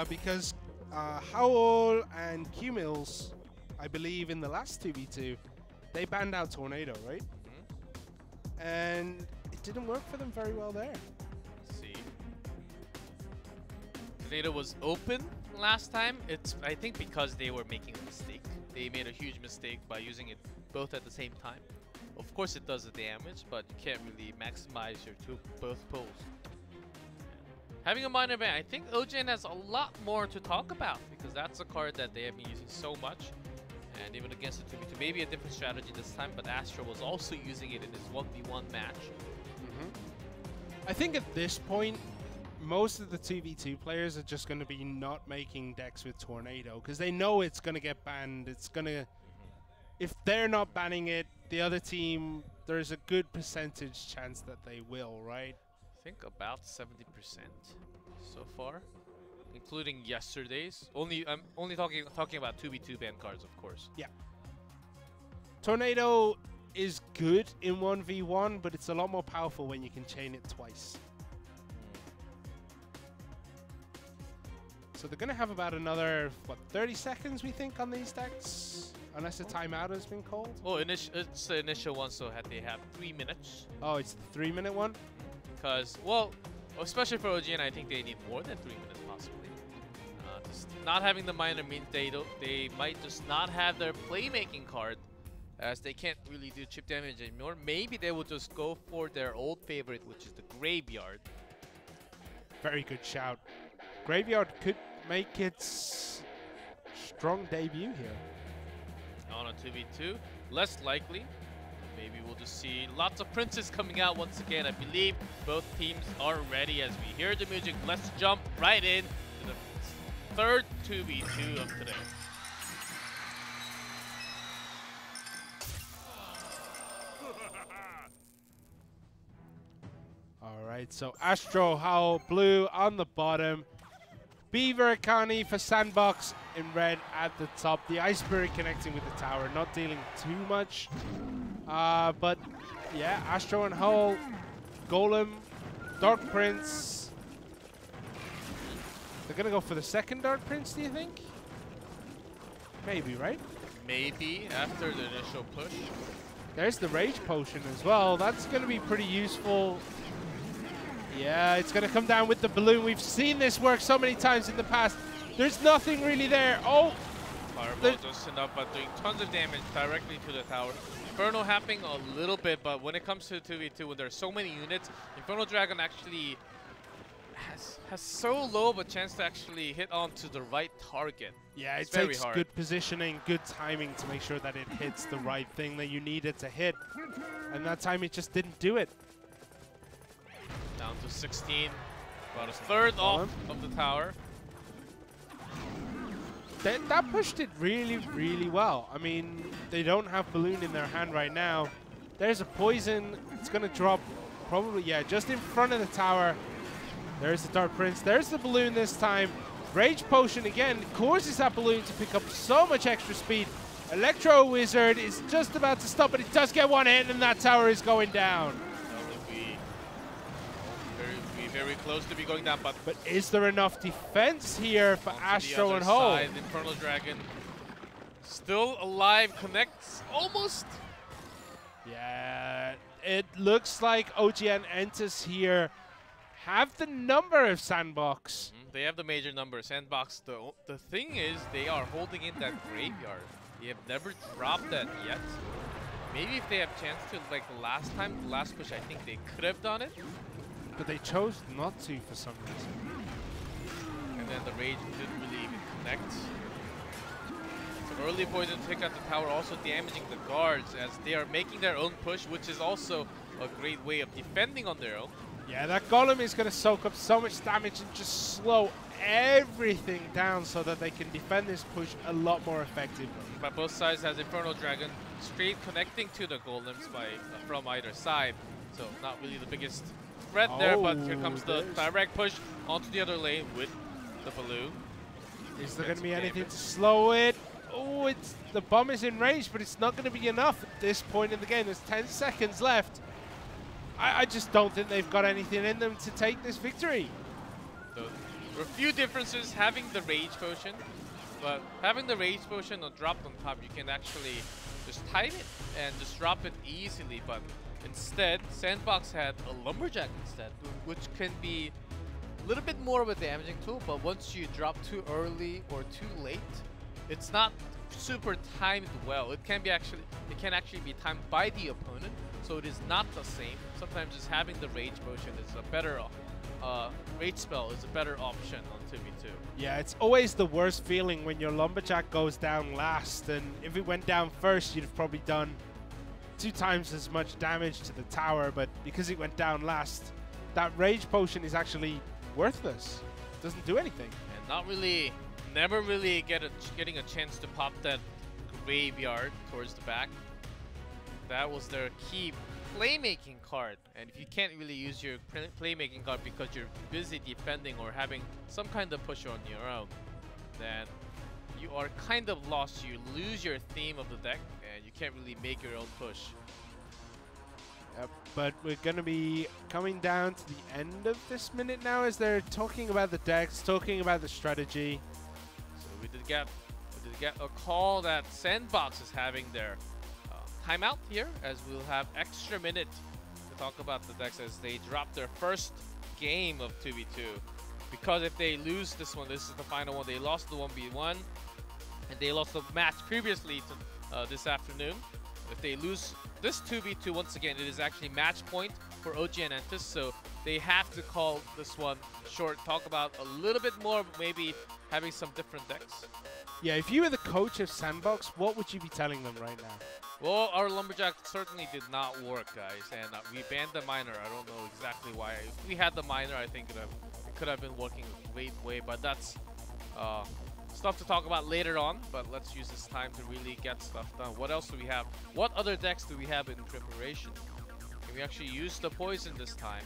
Because Howl and QMills, I believe in the last 2v2, they banned out Tornado, right? Mm-hmm. And it didn't work for them very well there. Let's see. Tornado was open last time. It's, I think, because they were making a mistake. They made a huge mistake by using it both at the same time. Of course it does the damage, but you can't really maximize your both pulls. Having a minor ban, I think OGN has a lot more to talk about, because that's a card that they have been using so much. And even against the 2v2, maybe a different strategy this time, but Astro was also using it in his 1v1 match. I think at this point, most of the 2v2 players are just going to be not making decks with Tornado, because they know it's going to get banned. It's going to... If they're not banning it, the other team, there's a good percentage chance that they will, right? I think about 70% so far, including yesterday's. I'm only talking about 2v2 ban cards, of course. Yeah. Tornado is good in 1v1, but it's a lot more powerful when you can chain it twice. So they're going to have about another, what, 30 seconds, we think, on these decks? Unless a timeout has been called? Well, it's the initial one, so they have 3 minutes. Oh, it's the 3-minute one? Because, well, especially for OGN, I think they need more than 3 minutes, possibly. Just not having the minor means they might just not have their playmaking card, as they can't really do chip damage anymore. Maybe they will just go for their old favorite, which is the Graveyard. Very good shout. Graveyard could make its strong debut here. On a 2v2, less likely. Maybe we'll just see lots of princes coming out once again. I believe both teams are ready as we hear the music. Let's jump right in to the third 2v2 of today. All right, so Astro, Howl, blue on the bottom. Beaver, Khani for Sandbox in red at the top. The Ice Spirit connecting with the tower, not dealing too much. But yeah, Astro and Howl, Golem, Dark Prince. They're gonna go for the second Dark Prince, do you think? Maybe, right? Maybe after the initial push. There's the Rage Potion as well. That's gonna be pretty useful. Yeah, it's going to come down with the balloon. We've seen this work so many times in the past. There's nothing really there. Oh! Fireball just enough, but doing tons of damage directly to the tower. Inferno happening a little bit, but when it comes to 2v2, when there's so many units, Inferno Dragon actually has so low of a chance to actually hit onto the right target. Yeah, it takes good positioning, good timing to make sure that it hits the right thing that you need it to hit. And that time it just didn't do it. Down to 16, about a third off of the tower. That pushed it really, really well. I mean, they don't have balloon in their hand right now. There's a poison. It's going to drop probably, yeah, just in front of the tower. There's the Dark Prince. There's the balloon this time. Rage Potion again causes that balloon to pick up so much extra speed. Electro Wizard is just about to stop, but it does get one hit, and that tower is going down. Very close to be going down, but is there enough defense here for Astro and Howl? The Infernal Dragon still alive, connects almost. Yeah, it looks like OGN Entus here have the number of Sandbox. They have the major number. Sandbox, the thing is, they are holding in that graveyard. They have never dropped that yet. Maybe if they have chance to, like last time, the last push, I think they could have done it. But they chose not to for some reason. And then the Rage didn't really even connect. So early poison take out the tower, also damaging the guards as they are making their own push, which is also a great way of defending on their own. Yeah, that Golem is going to soak up so much damage and just slow everything down so that they can defend this push a lot more effectively. But both sides has Infernal Dragon straight connecting to the Golems from either side. So not really the biggest threat there, but here comes the direct push onto the other lane with the balloon. Is there going to be anything to slow it? Oh, the bomb is in range, but it's not going to be enough at this point in the game. There's 10 seconds left. I just don't think they've got anything in them to take this victory. So there are a few differences having the Rage Potion, but having the Rage Potion dropped on top, you can actually just time it and just drop it easily, but instead, Sandbox had a Lumberjack instead, which can be a little bit more of a damaging tool, but once you drop too early or too late, it's not super timed well. It can actually be timed by the opponent, so it is not the same. Sometimes just having the Rage Potion is a better Rage spell is a better option on 2v2. Yeah, it's always the worst feeling when your Lumberjack goes down last, and if it went down first, you'd have probably done 2 times as much damage to the tower, but because it went down last, that Rage Potion is actually worthless. It doesn't do anything. And never really getting a chance to pop that graveyard towards the back. That was their key playmaking card, and if you can't really use your playmaking card because you're busy defending or having some kind of push on your own, then you are kind of lost. You lose your theme of the deck, and you can't really make your own push. Yep, but we're going to be coming down to the end of this minute now as they're talking about the decks, talking about the strategy. So we did get a call that Sandbox is having their timeout here, as we'll have extra minute to talk about the decks as they drop their first game of 2v2. Because if they lose this one, this is the final one. They lost the 1v1, and they lost the match previously to this afternoon. If they lose this 2v2, once again, it is actually match point for OGN Entus, so they have to call this one short, talk about a little bit more, maybe having some different decks. Yeah, if you were the coach of Sandbox, what would you be telling them right now? Well, our Lumberjack certainly did not work, guys, and we banned the Miner. I don't know exactly why. If we had the Miner, I think it could have been working way, but that's stuff to talk about later on. But let's use this time to really get stuff done. What else do we have? What other decks do we have in preparation? Can we actually use the poison this time?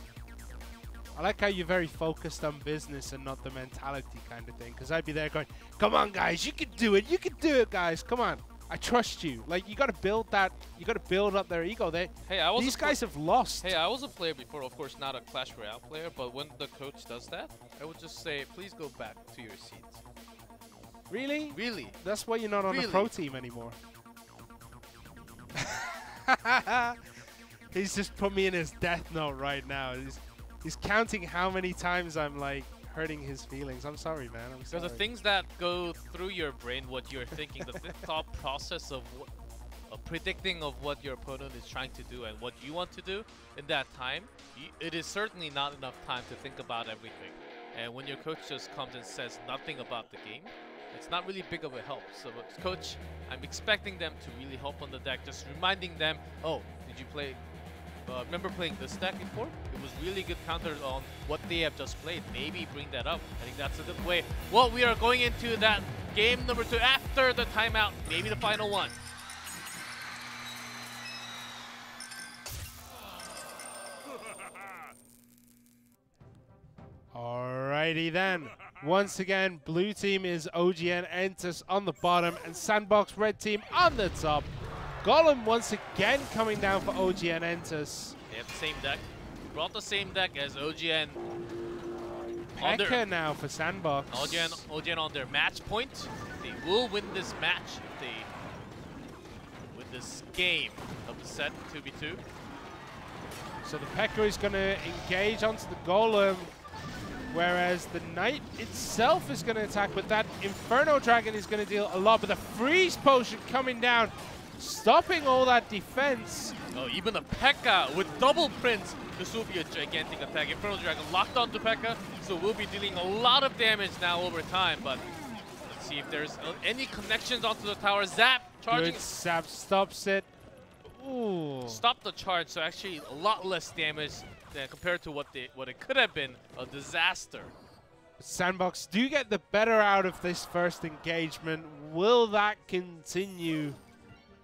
I like how you're very focused on business and not the mentality kind of thing. Because I'd be there going, come on, guys, you can do it. You can do it, guys. Come on. I trust you. Like, you got to build that. You got to build up their ego. These guys have lost. Hey, I was a player before. Of course, not a Clash Royale player. But when the coach does that, I would just say, please go back to your seats. Really? Really? That's why you're not on the pro team anymore. He's just put me in his death note right now. He's counting how many times I'm like hurting his feelings. I'm sorry, man. I'm sorry. So the things that go through your brain, what you're thinking, the thought process of predicting of what your opponent is trying to do and what you want to do in that time, it is certainly not enough time to think about everything. And when your coach just comes and says nothing about the game, it's not really big of a help. So, coach, I'm expecting them to really help on the deck, just reminding them, oh, did you play? Remember playing this deck before? It was really good counter on what they have just played. Maybe bring that up. I think that's a good way. Well, we are going into that game number 2 after the timeout. Maybe the final one. Alrighty then. Once again, blue team is OGN Entus on the bottom and Sandbox red team on the top. Golem once again coming down for OGN Entus. They have the same deck. Brought the same deck as OGN. Pekka now for Sandbox. OGN on their match point. They will win this match if they win this game of the set 2v2. So the Pekka is going to engage onto the Golem, whereas the Knight itself is going to attack, but that Inferno Dragon is going to deal a lot. But the Freeze Potion coming down, stopping all that defense. Oh, even the Pekka with double prints. This will be a gigantic attack. Inferno Dragon locked onto Pekka, so we'll be dealing a lot of damage now over time. But let's see if there's any connections onto the tower. Zap, charging. Good Zap stops it. Ooh. Stop the charge, so actually a lot less damage than compared to what it could have been. A disaster. Sandbox do get the better out of this first engagement. Will that continue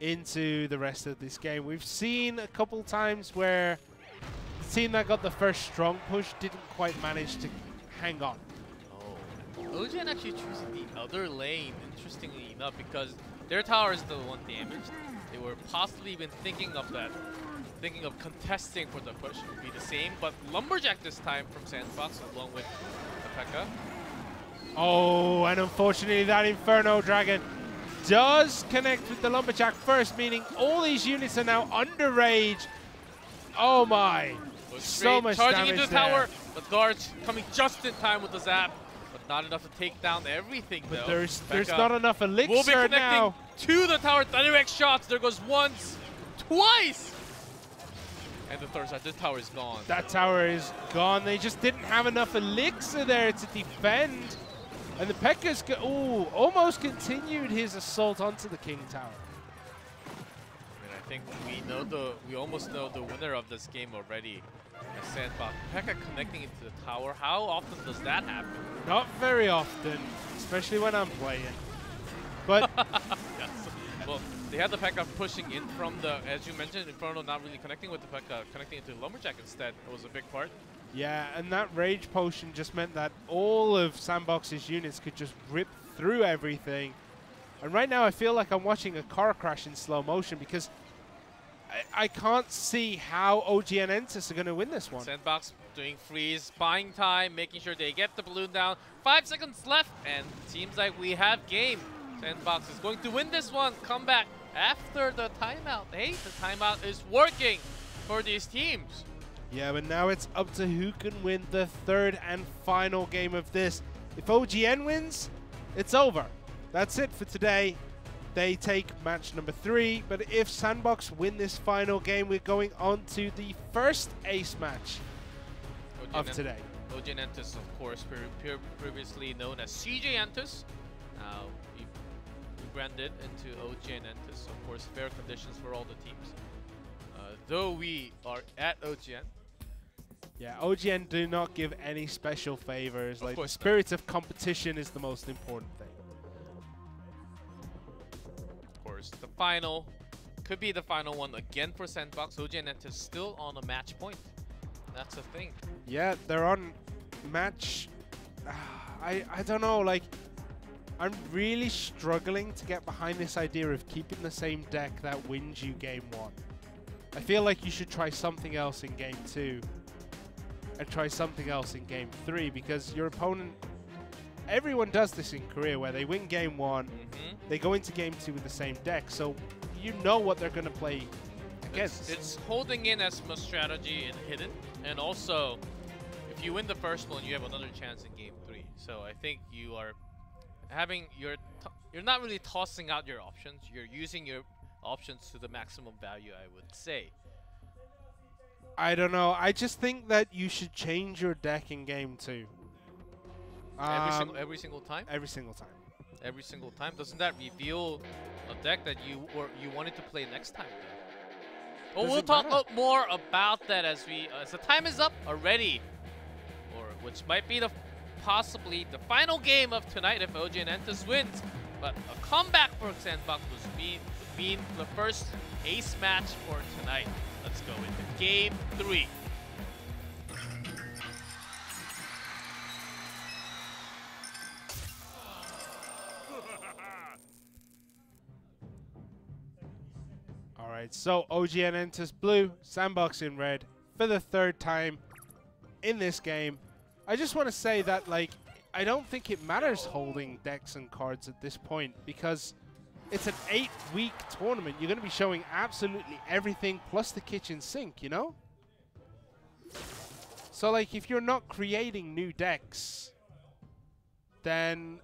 into the rest of this game? We've seen a couple times where the team that got the first strong push didn't quite manage to hang on. Oh, OGN actually choosing the other lane, interestingly enough, because their tower is the one damaged. They were possibly even thinking of that, thinking of contesting for the push would be the same, but Lumberjack this time from Sandbox along with the Pekka. Oh, and unfortunately that Inferno Dragon does connect with the Lumberjack first, meaning all these units are now under rage. Oh my, so much charging damage into the there. tower. The guards coming just in time with the zap, but not enough to take down everything. But though. there's not enough elixir will be connecting now to the tower. Direct shots. There goes once, twice, and the third side. This tower is gone. That tower is gone. They just didn't have enough elixir there to defend. And the Pekka's almost continued his assault onto the King Tower. And I think we almost know the winner of this game already. As Sandbox. Pekka connecting into the tower. How often does that happen? Not very often, especially when I'm playing. But yes. Well, they had the Pekka pushing in from the, as you mentioned, Inferno not really connecting with the Pekka, connecting into Lumberjack instead. It was a big part. yeah, and that Rage Potion just meant that all of Sandbox's units could just rip through everything. And right now I feel like I'm watching a car crash in slow motion because I can't see how OGN Entus are going to win this one. Sandbox doing freeze, buying time, making sure they get the balloon down. 5 seconds left, and it seems like we have game. Sandbox is going to win this one. Come back after the timeout. Hey, the timeout is working for these teams. Yeah, but now it's up to who can win the third and final game of this. If OGN wins, it's over. That's it for today. they take match number 3. But if Sandbox win this final game, we're going on to the first ace match of today. OGN ENTUS, of course, previously known as CJ ENTUS. Now we rebranded into OGN ENTUS. Of course, fair conditions for all the teams. Though we are at OGN. Yeah, OGN do not give any special favors. Like, the spirit of competition is the most important thing. Of course, the final could be the final one again for Sandbox. OGN ENTUS still on a match point. That's a thing. Yeah, they're on match. I don't know. Like, I'm really struggling to get behind this idea of keeping the same deck that wins you game 1. I feel like you should try something else in game 2 and try something else in game 3, because your opponent, everyone does this in Korea where they win game 1, they go into game 2 with the same deck, so you know what they're going to play against. It's holding in as much strategy and hidden, and also if you win the first one, you have another chance in game 3. So I think you are having you're not really tossing out your options. You're using your options to the maximum value, I would say. I don't know. I just think that you should change your deck in game 2. Every single time? Every single time. Every single time? Doesn't that reveal a deck that you wanted to play next time? Well, we'll talk more about that as the time is up already, or which might be possibly the final game of tonight if OGN ENTUS wins. But a comeback for Sandbox would mean the first ace match for tonight. Let's go into game 3. All right, so OGN ENTUS blue, Sandbox in red for the 3rd time in this game. I just want to say that, like, I don't think it matters holding decks and cards at this point, because it's an 8-week tournament. You're going to be showing absolutely everything plus the kitchen sink, you know? So, like, if you're not creating new decks, then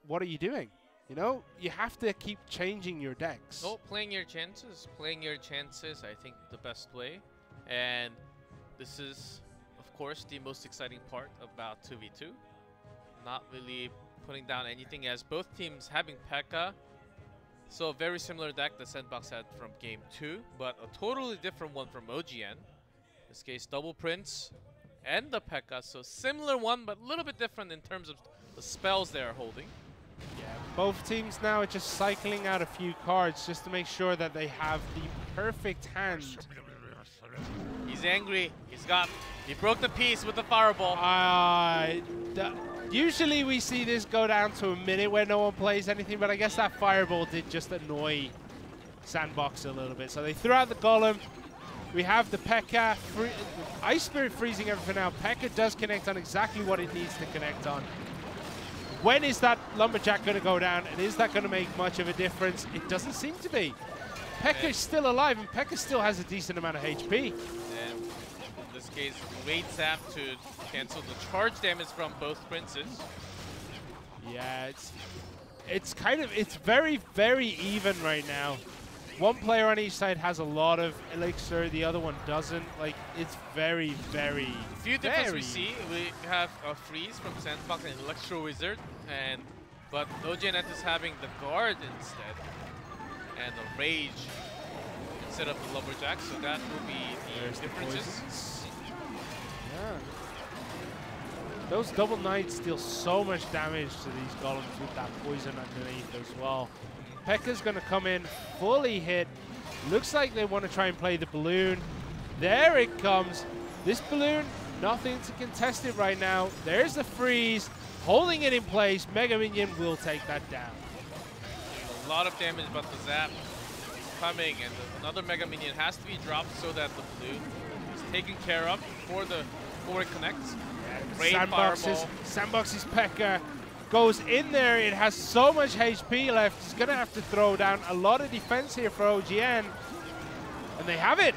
what are you doing? You know, you have to keep changing your decks. Oh, playing your chances. Playing your chances, I think, the best way. And this is, of course, the most exciting part about 2v2. Not really putting down anything, as both teams having P.E.K.K.A. So a very similar deck that Sandbox had from game 2, but a totally different one from OGN. In this case, double Prince and the P.E.K.K.A. So similar one, but a little bit different in terms of the spells they are holding. Yeah, both teams now are just cycling out a few cards just to make sure that they have the perfect hand. He's angry. He broke the piece with the fireball. Usually we see this go down to a minute where no one plays anything, but I guess that fireball did just annoy Sandbox a little bit. So they threw out the golem. We have the P.E.K.K.A. Ice Spirit freezing everything out. P.E.K.K.A. does connect on exactly what it needs to connect on. When is that Lumberjack going to go down, and is that going to make much of a difference? It doesn't seem to be. P.E.K.K.A. is still alive, and P.E.K.K.A. still has a decent amount of HP. And in this case, Wait Zap to cancel the charge damage from both Princes. Yeah, it's very, very even right now. One player on each side has a lot of elixir, the other one doesn't. Like, it's very, very, a few differences we see. We have a freeze from Sandbox and Electro Wizard, but OGN ENTUS having the guard instead, and the rage instead of the Lumberjack. So that will be the differences. Yeah. Those double knights deal so much damage to these golems with that poison underneath as well. P.E.K.K.A.'s going to come in fully hit. Looks like they want to try and play the balloon. There it comes. This balloon, nothing to contest it right now. There's the freeze, holding it in place. Mega Minion will take that down. A lot of damage, but the zap coming, and another Mega Minion has to be dropped so that the balloon is taken care of before it connects. Sandbox's P.E.K.K.A. goes in there. It has so much HP left. He's going to have to throw down a lot of defense here for OGN. And they have it.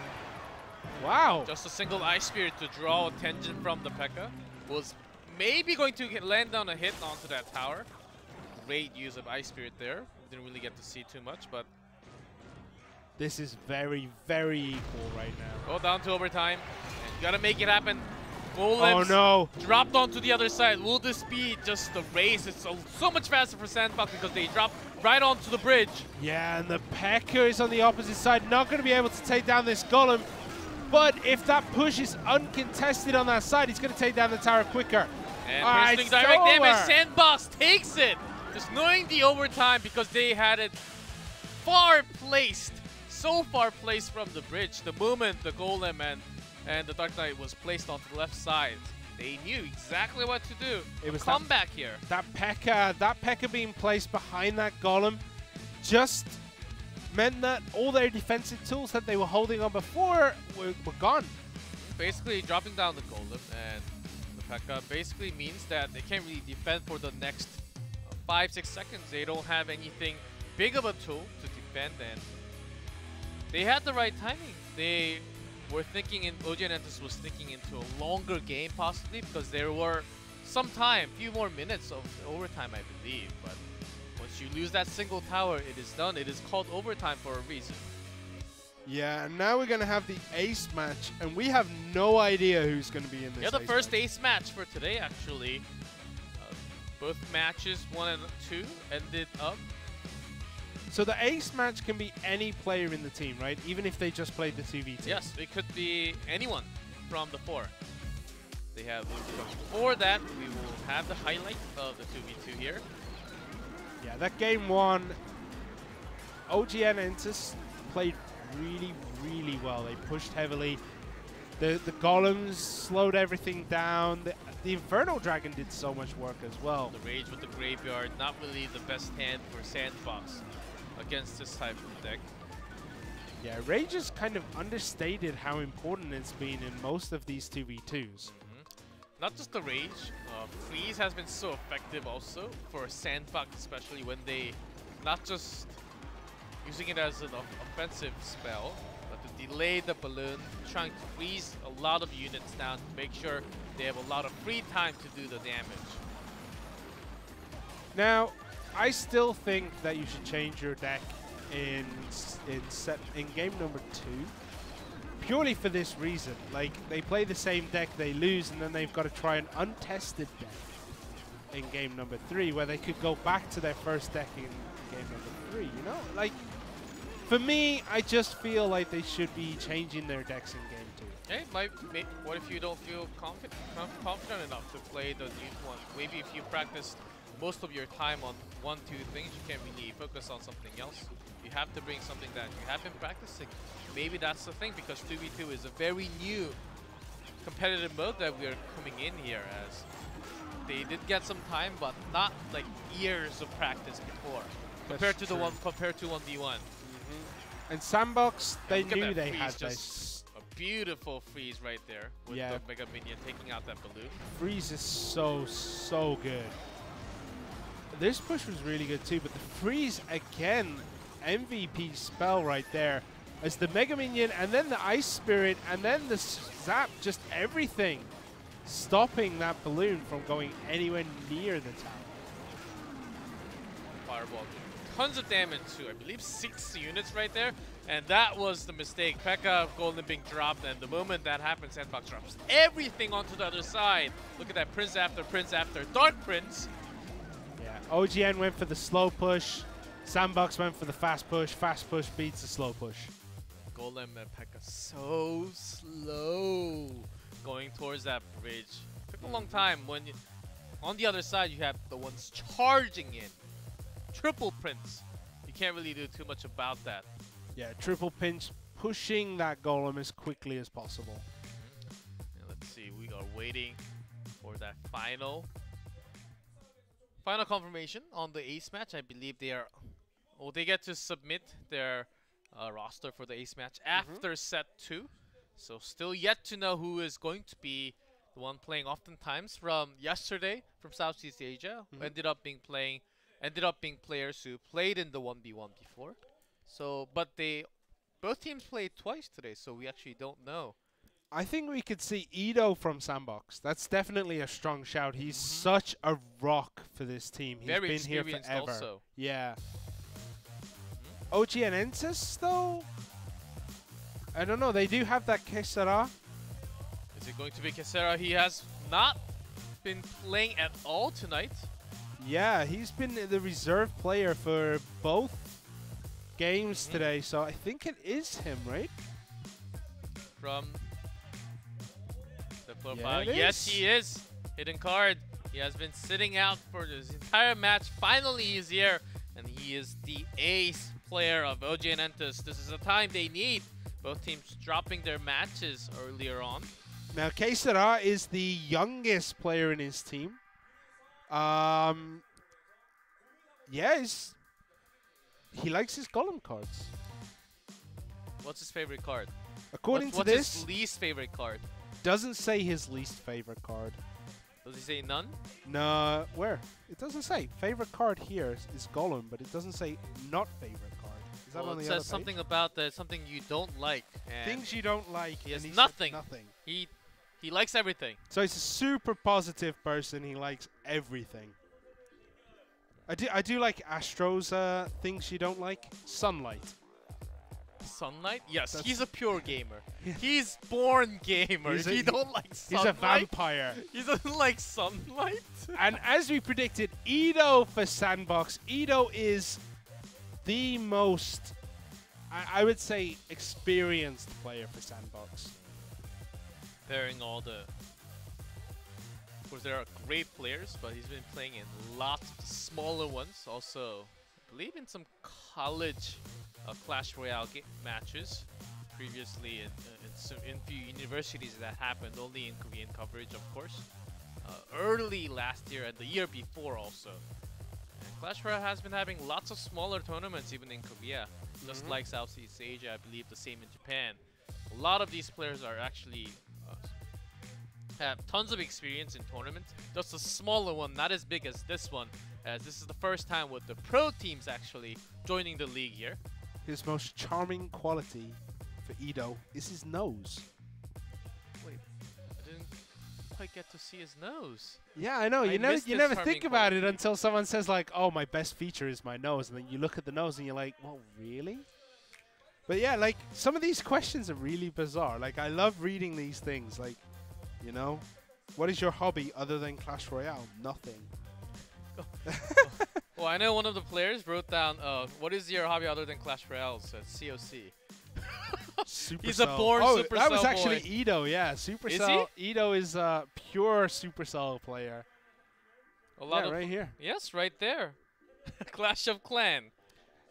Wow. Just a single Ice Spirit to draw attention from the P.E.K.K.A. was maybe going to land on a hit onto that tower. Great use of Ice Spirit there. didn't really get to see too much, but This is very, very equal right now. go down to overtime. And you gotta make it happen. Golems Oh no! dropped onto the other side. Will this be just the race? It's so much faster for Sandbox because they dropped right onto the bridge. Yeah, and the P.E.K.K.A. is on the opposite side, not going to be able to take down this Golem. But if that push is uncontested on that side, he's going to take down the tower quicker. And Alright, personally direct damage, over. Sandbox takes it. Just knowing the overtime because they had it far placed, so far placed from the bridge. The moment the Golem and the Dark Knight was placed onto the left side, they knew exactly what to do. It was comeback here. That P.E.K.K.A. being placed behind that Golem just meant that all their defensive tools that they were holding on before were gone. Basically dropping down the Golem and the P.E.K.K.A. basically means that they can't really defend for the next 5-6 seconds. They don't have anything big of a tool to defend, and they had the right timing. They were thinking, OGN Entus was thinking into a longer game possibly because there were some time, few more minutes of overtime I believe, but once you lose that single tower, it is done. It is called overtime for a reason. Yeah, and now we're going to have the ace match, and we have no idea who's going to be in this. Yeah, the first match. ace match for today actually. Both matches 1 and 2 ended up. So the ace match can be any player in the team, right? Even if they just played the 2v2. Yes, it could be anyone from the 4. They have. Before that, we will have the highlight of the 2v2 here. Yeah, that game 1, OGN Entus played really, really well. They pushed heavily. The Golems slowed everything down. The Infernal Dragon did so much work as well. The Rage with the Graveyard, not really the best hand for Sandbox against this type of deck. Yeah, Rage has kind of understated how important it's been in most of these 2v2s. Not just the Rage, Freeze has been so effective also for Sandbox, especially when they not just using it as an offensive spell, but to delay the balloon, trying to freeze a lot of units down to make sure they have a lot of free time to do the damage. Now, I still think that you should change your deck in game number 2. Purely for this reason. Like, they play the same deck, they lose, and then they've got to try an untested deck in game number 3, where they could go back to their first deck in game number 3, you know? Like, for me, I just feel like they should be changing their decks in game 2. Hey, what if you don't feel confident enough to play the new one? Maybe if you practice most of your time on 1-2 things, you can't really focus on something else. You have to bring something that you have been practicing. Maybe that's the thing, because 2v2 is a very new competitive mode that we are coming in here as. They did get some time, but not like years of practice before. Compared to 1v1. And Sandbox, they Look at knew that they freeze, had just this. a beautiful freeze right there with the Mega Minion taking out that balloon. Freeze is so good. This push was really good too, but the freeze again, MVP spell right there. As the Mega Minion and then the Ice Spirit and then the Zap, just everything stopping that balloon from going anywhere near the tower. Fireball. Tons of damage too. I believe 6 units right there. And that was the mistake. P.E.K.K.A. Golden being dropped, and the moment that happens, Sandbox drops everything onto the other side. Look at that, Prince after Dark Prince. Yeah, OGN went for the slow push. Sandbox went for the fast push. Fast push beats the slow push. Golem and P.E.K.K.A. so slow going towards that bridge. Took a long time. When you, on the other side, you have the ones charging in. Triple Prince. You can't really do too much about that. Yeah, triple pinch, pushing that Golem as quickly as possible. And let's see, we are waiting for that final confirmation on the ace match. I believe they are, well, they get to submit their roster for the ace match after set 2. So still yet to know who is going to be the one playing oftentimes from yesterday from Southeast Asia. Ended up being players who played in the 1v1 before. So, but both teams played twice today, so we actually don't know. I think we could see Ido from Sandbox. That's definitely a strong shout. He's such a rock for this team. He's Very been here experienced forever. also. Yeah. OGN ENTUS, though? I don't know. They do have that Quesara. Is it going to be Quesara? He has not been playing at all tonight. Yeah, he's been the reserve player for both games today, so I think it is him, right? From the profile. Yeah, yes, he is. Hidden card. He has been sitting out for this entire match. Finally, he's here, and he is the ace player of OGN ENTUS. This is the time they need. Both teams dropping their matches earlier on. Now, Quesara is the youngest player in his team. Yeah, he likes his golem cards. What's his favorite card? According to what's this, his least favorite card? doesn't say his least favorite card. Does he say none? No, where? It doesn't say. Favorite card here is golem, but it doesn't say not favorite card. Is that Well, on the it other says page? something about something you don't like. And Things you don't like. he has and said nothing. nothing. He likes everything. So he's a super positive person. He likes everything. I do like Astro's things you don't like. Sunlight. Sunlight? Yes, That's- he's a pure gamer. Yeah. He's born gamer. He's If a- you don't like He's sunlight, a vampire. he doesn't like sunlight. And as we predicted, Edo for Sandbox. Edo is the most, I would say, experienced player for Sandbox. Pairing all the... Of course, there are great players, but he's been playing in lots of smaller ones. Also, I believe in some college Clash Royale matches. Previously in few universities that happened, only in Korean coverage, of course. Early last year and the year before also. And Clash Royale has been having lots of smaller tournaments even in Korea. Just like Southeast Asia, I believe the same in Japan. A lot of these players are actually have tons of experience in tournaments. Just a smaller one, not as big as this one, as this is the first time with the pro teams actually joining the league here. His most charming quality for Edo is his nose. Wait, I didn't quite get to see his nose. Yeah, I know. I You missed never his think charming about it quality. until someone says like, "Oh, my best feature is my nose," and then you look at the nose and you're like, "Well, really?" But yeah, like some of these questions are really bizarre. Like I love reading these things. Like, you know, what is your hobby other than Clash Royale? Nothing. Well, I know one of the players wrote down, what is your hobby other than Clash Royale? Said COC. He's a born That was Supercell actually boy. Edo, yeah. Supercell. Edo is a pure Supercell player. A lot Yeah, of right here. Yes, right there. Clash of Clan.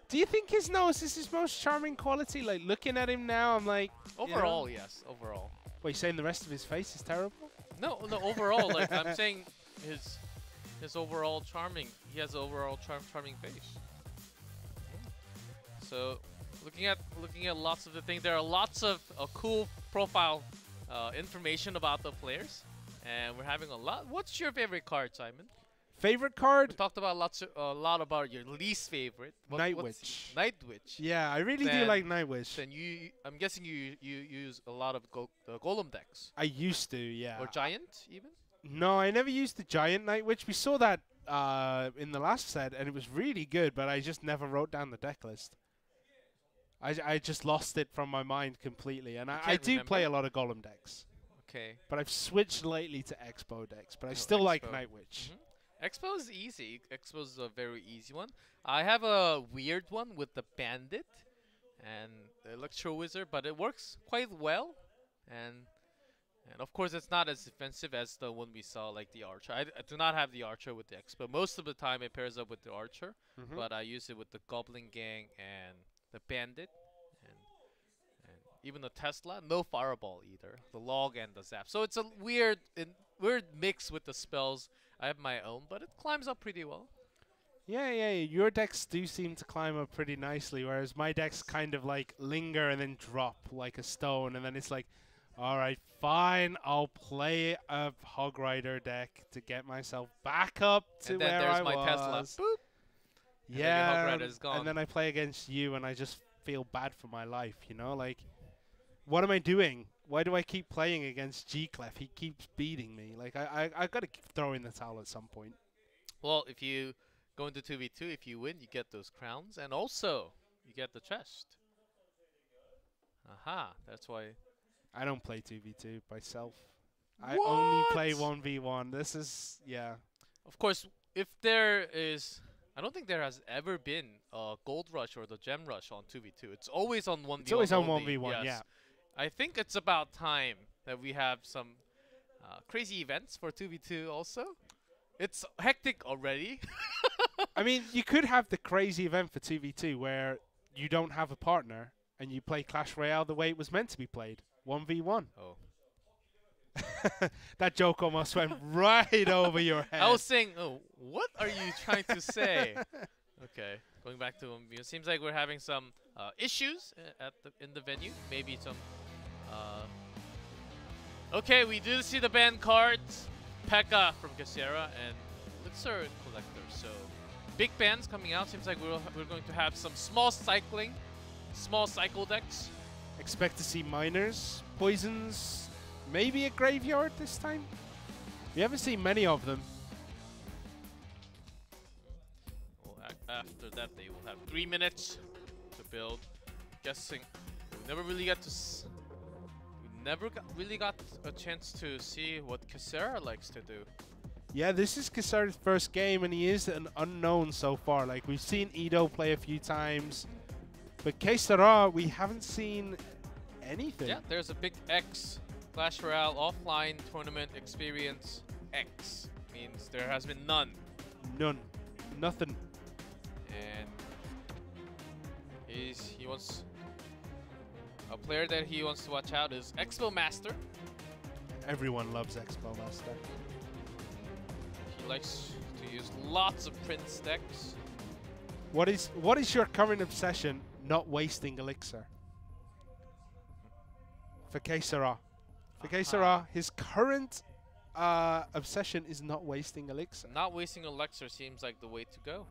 Do you think his nose is his most charming quality? Like looking at him now, I'm like. Overall, yes, overall. What, you saying the rest of his face is terrible? No, overall, like I'm saying, his overall charming. He has an overall charming face. So, looking at lots of the things, there are lots of cool profile information about the players, and we're having a lot. What's your favorite card, Simon? Favorite We card? talked about a lot about your least favorite. Nightwitch. Nightwitch. Yeah, I really do Then- like Nightwish. Then I'm guessing you use a lot of golem decks I used to, yeah. or giant even. No, I never used the giant Nightwitch. We saw that in the last set, and it was really good, but I just never wrote down the deck list. I just lost it from my mind completely, and I can't do play a remember? lot of golem decks. Okay. But I've switched lately to Expo decks, but I Oh, still like Expo. Nightwitch. Expo is easy. Expo is a very easy one. I have a weird one with the Bandit and the Electro Wizard, but it works quite well. And of course, it's not as defensive as the one we saw, like the Archer. I do not have the Archer with the Expo. Most of the time, it pairs up with the Archer, but I use it with the Goblin Gang and the Bandit. And even the Tesla, no Fireball either. The Log and the Zap. So it's a weird mix with the spells. I have my own, but it climbs up pretty well. Yeah, your decks do seem to climb up pretty nicely, whereas my decks kind of like linger and then drop like a stone, and then it's like, all right, fine, I'll play a Hog Rider deck to get myself back up to And then where there's I my was. Tesla. Boop. And then your Yeah, Hog Rider is gone. and then I play against you, and I just feel bad for my life, you know? Like, what am I doing? Why do I keep playing against G-Clef? He keeps beating me. Like, I got to throw in the towel at some point. Well, if you go into 2v2, if you win, you get those crowns. And also, you get the chest. Aha, that's why. I don't play 2v2 myself. I only play 1v1. This is, yeah. Of course, if there is, I don't think there has ever been a gold rush or the gem rush on 2v2. It's always on 1v1. It's always on only. 1v1, Yes. yeah. I think it's about time that we have some crazy events for 2v2 also. It's hectic already. I mean, you could have the crazy event for 2v2 where you don't have a partner and you play Clash Royale the way it was meant to be played. 1v1. Oh. That joke almost went right over your head. I was saying, oh, what are you trying to say? Okay, going back to it seems like we're having some issues in the venue. Maybe some. Okay, we do see the banned cards. P.E.K.K.A from Quesara and Elixir Collector. So big bans coming out. Seems like we're going to have some small cycle decks. Expect to see miners, poisons, maybe a graveyard this time. We haven't seen many of them. Well, after that, they will have 3 minutes to build. Guessing we never really got a chance to see what Quesara likes to do. Yeah, this is Quesara's first game, and he is an unknown so far. Like, we've seen Ido play a few times, but Quesara, we haven't seen anything. Yeah, there's a big X. Clash Royale offline tournament experience X means there has been none. None. Nothing. And he wants a player that he wants to watch out is Expo Master. Everyone loves Expo Master. He likes to use lots of Prince decks. What is your current obsession? Not wasting Elixir. For Quesara. For Quesara, his current obsession is not wasting Elixir. Not wasting Elixir seems like the way to go.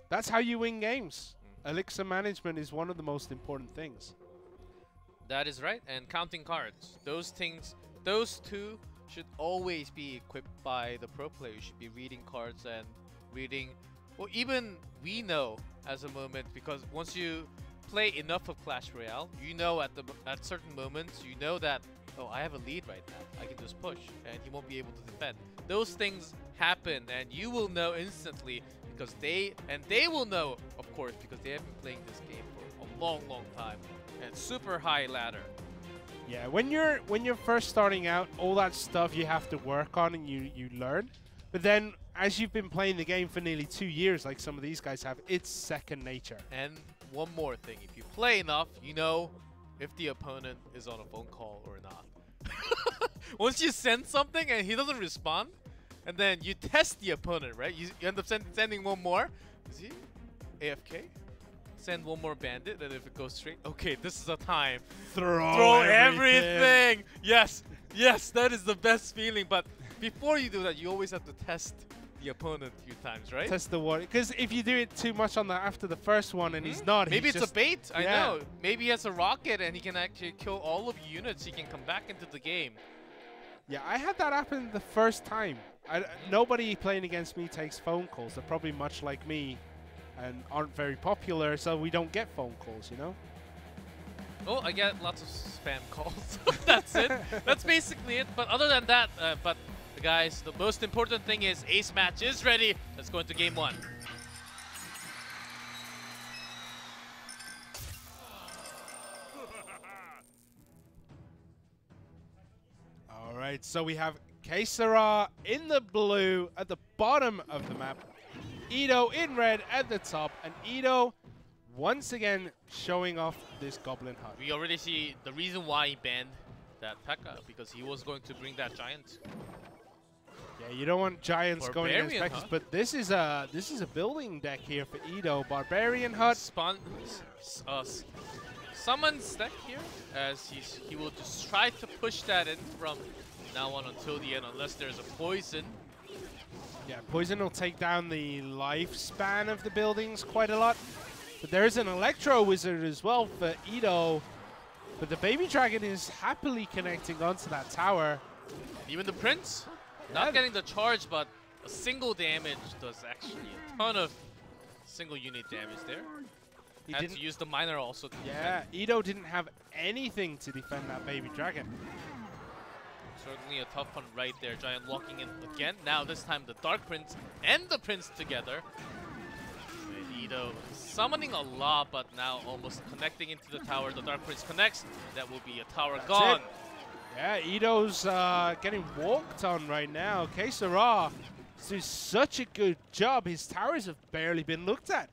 That's how you win games. Elixir management is one of the most important things. That is right, and counting cards. Those two should always be equipped by the pro player. You should be reading cards and reading, well, even we know as a moment, because once you play enough of Clash Royale, you know at certain moments, you know that, oh, I have a lead right now. I can just push, and he won't be able to defend. Those things happen, and you will know instantly because they will know, of course, because they have been playing this game for a long, long time. And super high ladder. Yeah, when you're first starting out, all that stuff you have to work on and you learn. But then as you've been playing the game for nearly 2 years, like some of these guys have, it's second nature. And one more thing, if you play enough, you know if the opponent is on a phone call or not. Once you send something and he doesn't respond, and then you test the opponent, right? You end up sending one more. Is he AFK? Send one more bandit, and if it goes straight, okay, this is a time. Throw everything. Yes, yes, that is the best feeling. But before you do that, you always have to test the opponent a few times, right? Test the water, because if you do it too much on after the first one and he's not, maybe he's it's a bait. I yeah. know. Maybe he has a rocket and he can actually kill all of your units. He can come back into the game. Yeah, I had that happen the first time. Nobody playing against me takes phone calls. They're probably much like me and aren't very popular, so we don't get phone calls, you know? Oh, I get lots of spam calls. That's it. That's basically it. But other than that, guys, the most important thing is ace match is ready. Let's go into game 1. All right, so we have Quesara in the blue at the bottom of the map. Ido in red at the top, and Ido once again showing off this Goblin Hut. We already see the reason why he banned that P.E.K.K.A, because he was going to bring that giant. Yeah, you don't want giants going against Barbarian P.E.K.K.As, Hut. but this is a building deck here for Ido. Barbarian Hut. Summons deck here, as he will just try to push that in from now on until the end, unless there's a poison. Yeah, poison will take down the lifespan of the buildings quite a lot. But there is an Electro Wizard as well for Ido. But the Baby Dragon is happily connecting onto that tower. Even the Prince, not getting the charge, but a single damage does actually a ton of single unit damage there. He Had didn't. to use the miner also to Yeah, defend. Edo didn't have anything to defend that baby dragon. Certainly a tough one right there. Giant walking in again. Now this time the Dark Prince and the Prince together. And Edo summoning a lot, but now almost connecting into the tower. The Dark Prince connects. That will be a tower gone. It. Yeah, Edo's getting walked on right now. Quesara does such a good job. His towers have barely been looked at.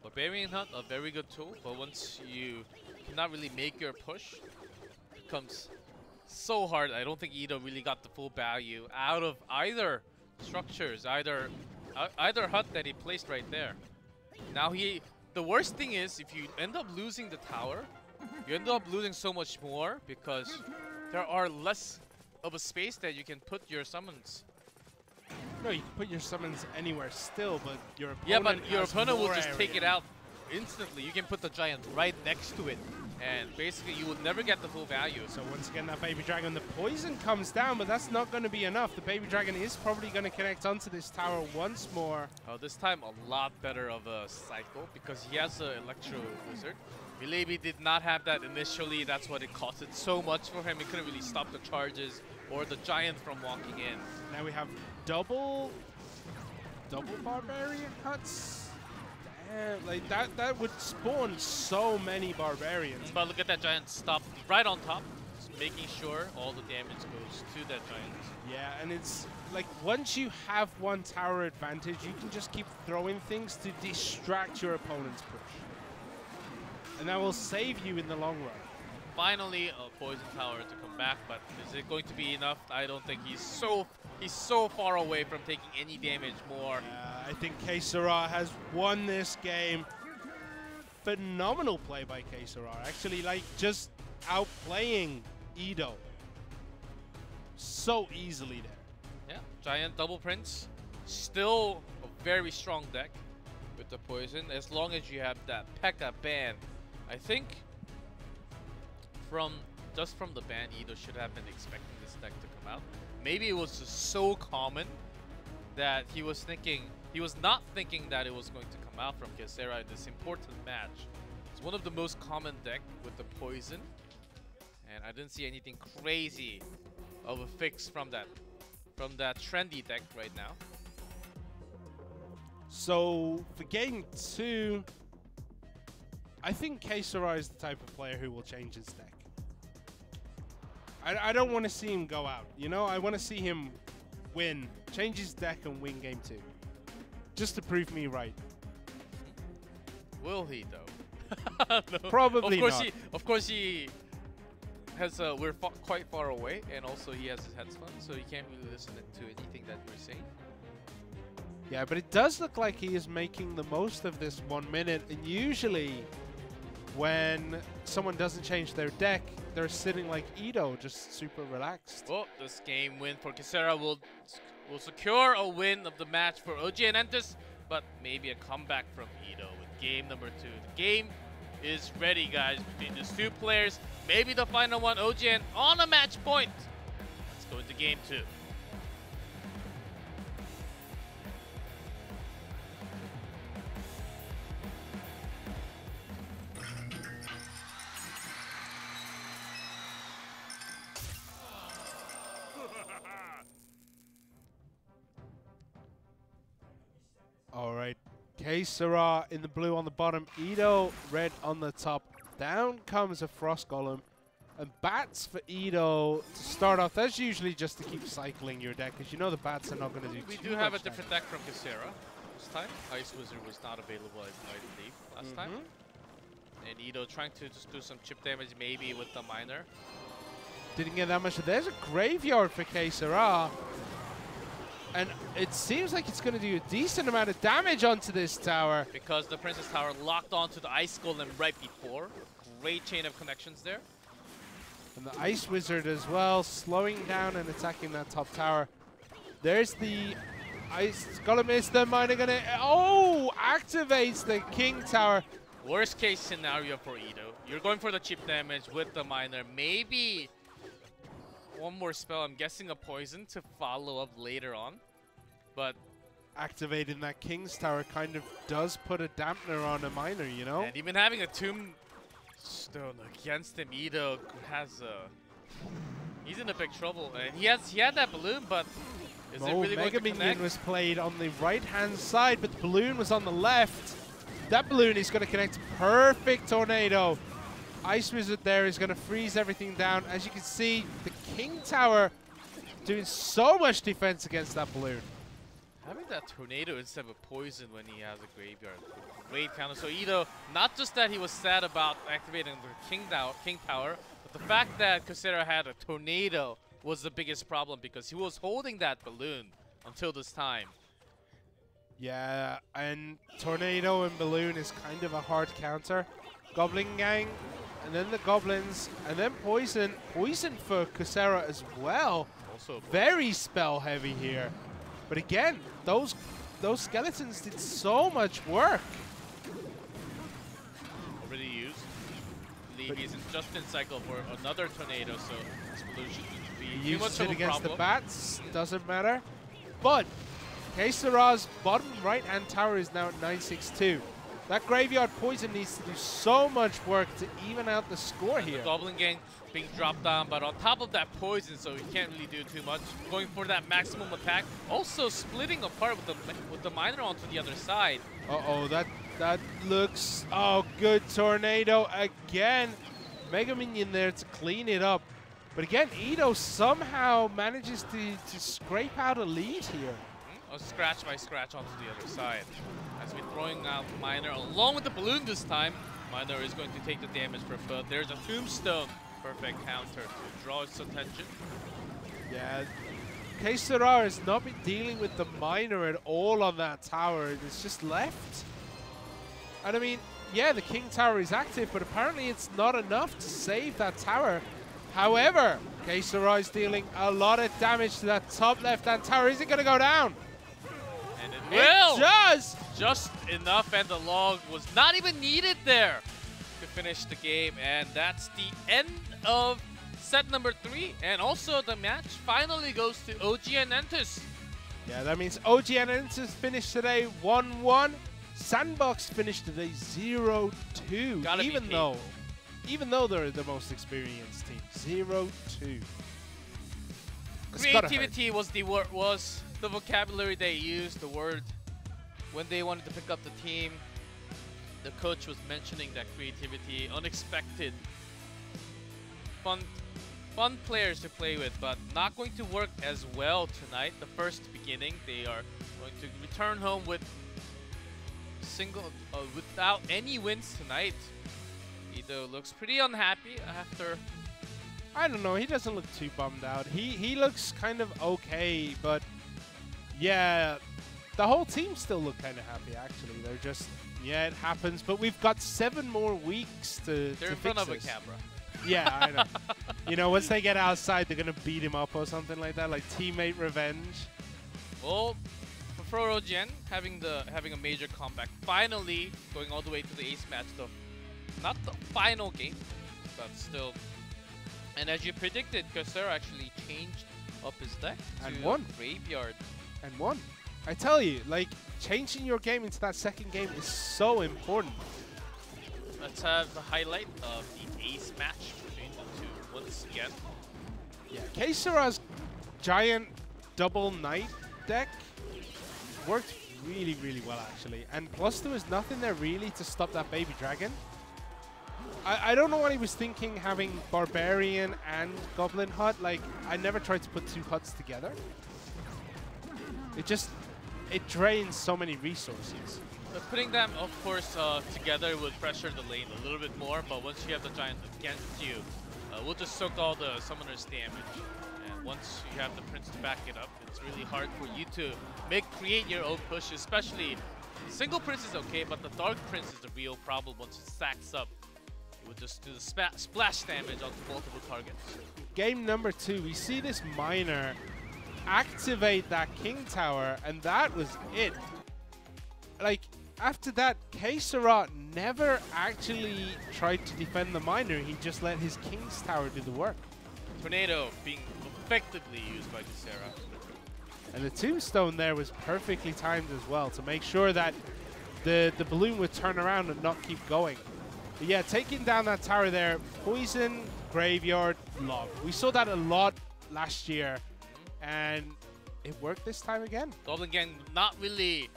Barbarian Hunt, a very good tool, but once you cannot really make your push, it becomes so hard. I don't think Edo really got the full value out of either structures, either hut that he placed right there. Now the worst thing is if you end up losing the tower, you end up losing so much more because there are less of a space that you can put your summons. No, you can put your summons anywhere still, but your opponent Yeah, but your has opponent will more just take it area. out instantly. You can put the giant right next to it, and basically you will never get the full value. So once again, that baby dragon, the poison comes down, but that's not going to be enough. The baby dragon is probably going to connect onto this tower once more. This time a lot better of a cycle because he has an Electro Wizard. Milebi did not have that initially. That's what it costed so much for him. He couldn't really stop the charges or the giant from walking in. Now we have double barbarian huts. Damn, like that would spawn so many barbarians. But look at that giant stop right on top, just making sure all the damage goes to that giant. Yeah, and it's like once you have one tower advantage, you can just keep throwing things to distract your opponent's push. And that will save you in the long run. Finally, a poison tower to come back, but is it going to be enough? I don't think he's so far away from taking any damage more. I think Quesara has won this game. Phenomenal play by Quesara. Actually, like, just outplaying Edo so easily there. Yeah, giant double prince. Still a very strong deck with the poison, as long as you have that P.E.K.K.A ban. I think just from the ban, Edo should have been expecting this deck to come out. Maybe it was just so common that he was not thinking that it was going to come out from Quesara in this important match. It's one of the most common deck with the poison, and I didn't see anything crazy of a fix from that trendy deck right now. So for game 2, I think Quesara is the type of player who will change his deck. I don't want to see him go out, you know? I want to see him win, change his deck and win game 2. Just to prove me right. Will he though? No. Probably not. Of course he has. We're quite far away, and also he has his headphones, so he can't really listen to anything that we're saying. Yeah, but it does look like he is making the most of this 1 minute, and usually when someone doesn't change their deck, they're sitting like Edo, just super relaxed. Well, this game win for Quesara will secure a win of the match for OGN Entus, but maybe a comeback from Edo with game number 2. The game is ready, guys, between these two players. Maybe the final one, OGN on a match point. Let's go into game 2. All right, Quesara in the blue on the bottom, Edo red on the top. Down comes a Frost Golem, and bats for Edo to start off. That's usually just to keep cycling your deck, because you know the bats are not going to do We too do have a much different deck from Quesara this time. Ice Wizard was not available, I believe, last time. And Edo trying to just do some chip damage, maybe with the miner. Didn't get that much. There's a graveyard for Quesara. And it seems like it's going to do a decent amount of damage onto this tower. Because the Princess Tower locked onto the Ice Golem right before. Great chain of connections there. And the Ice Wizard as well, slowing down and attacking that top tower. There's the Ice Golem. Is the miner going to... Oh! Activates the King Tower. Worst case scenario for Edo. You're going for the chip damage with the miner. Maybe one more spell. I'm guessing a poison to follow up later on. But activating that King's Tower kind of does put a dampener on a miner, you know? And even having a tombstone against him, Ito has he's in a big trouble. And he had that balloon, but is it really going Mega to Minion connect? was played on the right-hand side, but the balloon was on the left. That balloon is going to connect. Perfect tornado. Ice Wizard there is going to freeze everything down. As you can see, the King Tower doing so much defense against that balloon. Having that tornado instead of a poison when he has a graveyard, great counter. So Ito, not just that he was sad about activating the King Tower, but the fact that Quesara had a tornado was the biggest problem because he was holding that balloon until this time. Yeah, and tornado and balloon is kind of a hard counter. Goblin Gang, and then the goblins, and then poison. Poison for Quesara as well. Also Very spell heavy here. But again, those skeletons did so much work. already used. I believe he's just in cycle for another tornado, so this balloon shouldn't be He too much uses of it a against problem. the bats, doesn't matter. But Quesara's bottom right-hand tower is now at 962. That graveyard poison needs to do so much work to even out the score And here. the Goblin Gang being dropped down, but on top of that poison, so he can't really do too much. Going for that maximum attack, also splitting apart with the miner onto the other side. Uh-oh, that looks... Oh, good tornado again. Mega Minion there to clean it up. But again, Ito somehow manages to scrape out a lead here. A scratch by scratch onto the other side. As we're throwing out Miner along with the balloon this time, Miner is going to take the damage for but there's a tombstone. Perfect counter to draw its attention. Yeah, Quesara has not been dealing with the miner at all on that tower. It's just left. And I mean, yeah, the King Tower is active, but apparently it's not enough to save that tower. However, Quesara is dealing a lot of damage to that top left-hand tower. Is it going to go down? And it will! It does! Just enough, and the log was not even needed there to finish the game. And that's the end of set number 3. And also the match finally goes to OGN Entus. Yeah, that means OGN Entus finished today 1-1. Sandbox finished today 0-2. Gotta be Even though they're the most experienced team. 0-2. Creativity was the word, was the vocabulary they used, the word when they wanted to pick up the team. The coach was mentioning that creativity, unexpected, fun players to play with, but not going to work as well tonight. The first beginning, they are going to return home with without any wins tonight. Ito looks pretty unhappy after. I don't know. He doesn't look too bummed out. He looks kind of okay, but yeah, the whole team still look kind of happy. Actually, they're just it happens. But we've got 7 more weeks to. They're in fix front of this. a camera. Yeah, I know. You know, once they get outside, they're gonna beat him up or something like that, like teammate revenge. Well, for OGN having a major comeback, finally going all the way to the ace match, though. Not the final game, but still. And as you predicted, Quesara actually changed up his deck And to won. Graveyard. And won. I tell you, like, changing your game into that second game is so important. Let's have the highlight of the ace match between the two once again. Yeah, Quesara's giant double knight deck worked really, really well, actually. And plus, there was nothing there really to stop that baby dragon. I don't know what he was thinking having Barbarian and Goblin Hut. Like, I never tried to put 2 huts together. It drains so many resources. Putting them, of course, together would pressure the lane a little bit more, but once you have the giant against you, we'll just soak all the summoner's damage. And once you have the Prince to back it up, it's really hard for you to create your own push, especially single Prince is okay, but the Dark Prince is the real problem once it stacks up. It would just do the splash damage onto multiple targets. Game number 2, we see this miner activate that King Tower, and that was it. Like, after that, Quesara never actually tried to defend the miner. He just let his King's Tower do the work. Tornado being effectively used by Quesara. And the tombstone there was perfectly timed as well to make sure that the balloon would turn around and not keep going. But yeah, taking down that tower there, poison, graveyard, log. We saw that a lot last year, and it worked this time again. Goblin Gang not really